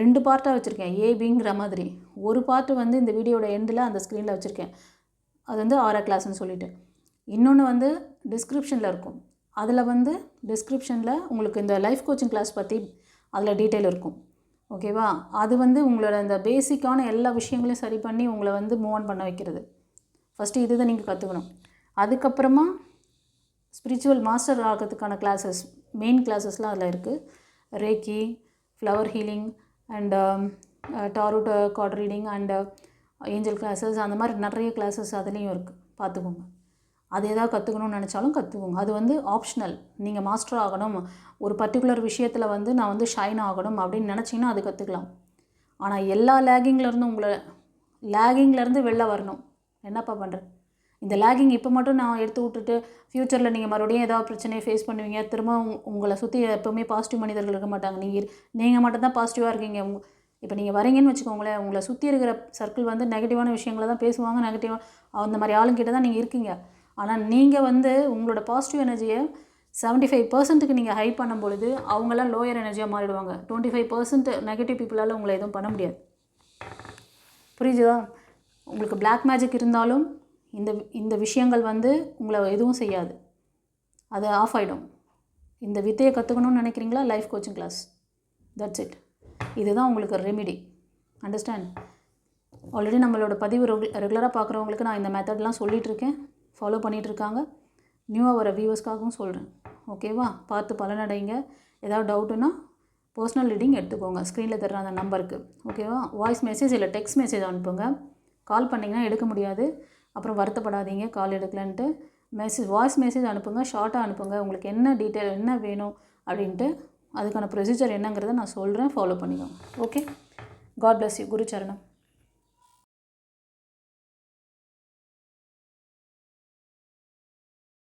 2 பார்ட்டாக வச்சுருக்கேன், ஏபிங்கிற மாதிரி. ஒரு பார்ட்டு வந்து இந்த வீடியோட எண்டில் அந்த ஸ்க்ரீனில் வச்சுருக்கேன், அது வந்து ஆரா கிளாஸ்ன்னு சொல்லிவிட்டு. இன்னொன்று வந்து டிஸ்கிரிப்ஷனில் இருக்கும், அதில் வந்து டிஸ்கிரிப்ஷனில் உங்களுக்கு இந்த லைஃப் கோச்சிங் கிளாஸ் பற்றி அதில் டீட்டெயில் இருக்கும். ஓகேவா? அது வந்து உங்களோட இந்த பேசிக்கான எல்லா விஷயங்களையும் சரி பண்ணி உங்களை வந்து மூவ் ஆன் பண்ண வைக்கிறது. ஃபஸ்ட்டு இது தான் நீங்கள் கற்றுக்கணும். அதுக்கப்புறமா ஸ்பிரிச்சுவல் மாஸ்டர் ஆகிறதுக்கான கிளாஸஸ், மெயின் கிளாஸஸ்லாம் அதில் இருக்குது. Reiki, flower healing and tarot card reading and angel classes அந்த மாதிரி நிறைய கிளாஸஸ் அதுலேயும் இருக்குது, பார்த்துக்கோங்க. அது எதாவது கற்றுக்கணும்னு நினச்சாலும் கற்றுக்கோங்க. அது வந்து ஆப்ஷனல். நீங்கள் மாஸ்டர் ஆகணும், ஒரு பர்டிகுலர் விஷயத்தில் வந்து நான் வந்து ஷைன் ஆகணும் அப்படின்னு நினச்சிங்கன்னா அது கற்றுக்கலாம். ஆனால் எல்லா லேகிங்லேருந்து வெளில வரணும். என்னப்பா பண்ணுறது? இந்த லேகிங் இப்போ மட்டும் நான் எடுத்து விட்டுட்டு ஃப்யூச்சரில் நீங்கள் மறுபடியும் ஏதாவது பிரச்சனையை ஃபேஸ் பண்ணுவீங்க. திரும்ப உங்களை சுற்றி எப்போவுமே பாசிட்டிவ் மனிதர்கள் இருக்க மாட்டாங்க. நீங்கள் மட்டும்தான் பாசிட்டிவாக இருக்கீங்க. இப்போ நீங்கள் வரீங்கன்னு வச்சுக்கோங்களேன், உங்களை சுற்றி இருக்கிற சர்க்கிள் வந்து நெகட்டிவான விஷயங்களை தான் பேசுவாங்க. நெகட்டிவாக அந்த மாதிரி ஆளுங்கிட்ட தான் நீங்கள் இருக்கீங்க. ஆனால் நீங்கள் வந்து உங்களோட பாசிட்டிவ் எனர்ஜியை 75%க்கு நீங்கள் ஹை பண்ணும் பொழுது அவங்களாம் லோயர் எனர்ஜியாக மாறிடுவாங்க. 25% நெகட்டிவ் பீப்புளால் உங்களை எதுவும் பண்ண முடியாது. புரியுதா? உங்களுக்கு பிளாக் மேஜிக் இருந்தாலும் இந்த விஷயங்கள் வந்து உங்களை எதுவும் செய்யாது. அது ஆஃப் ஆகிடும். இந்த வித்தையை கற்றுக்கணும்னு நினைக்கிறீங்களா? Life coaching class, that's it. இதுதான் உங்களுக்கு ரெமிடி. அண்டர்ஸ்டாண்ட்? ஆல்ரெடி நம்மளோட பதிவு ரெகுலராக பார்க்குறவங்களுக்கு நான் இந்த மெத்தட்லாம் சொல்லிகிட்ருக்கேன், ஃபாலோ பண்ணிகிட்ருக்காங்க. நியூவாக வர வியூவர்ஸ்க்காகவும் சொல்கிறேன். ஓகேவா? பார்த்து பலனடைங்க. ஏதாவது டவுட்டுன்னா பர்சனல் ரீடிங் எடுத்துக்கோங்க, ஸ்க்ரீனில் தர்ற அந்த நம்பருக்கு. ஓகேவா? வாய்ஸ் மெசேஜ் இல்லை டெக்ஸ்ட் மெசேஜ் அனுப்புங்க. கால் பண்ணிங்கன்னா எடுக்க முடியாது, அப்புறம் வருத்தப்படாதீங்க கால் எடுக்கலன்ட்டு. வாய்ஸ் மெசேஜ் அனுப்புங்க, ஷார்ட்டாக அனுப்புங்க. உங்களுக்கு என்ன டீட்டெயில் என்ன வேணும் அப்படின்ட்டு அதுக்கான ப்ரொசீஜர் என்னங்கிறத நான் சொல்கிறேன், ஃபாலோ பண்ணிக்கோங்க. ஓகே? God bless you. குரு சரணம்.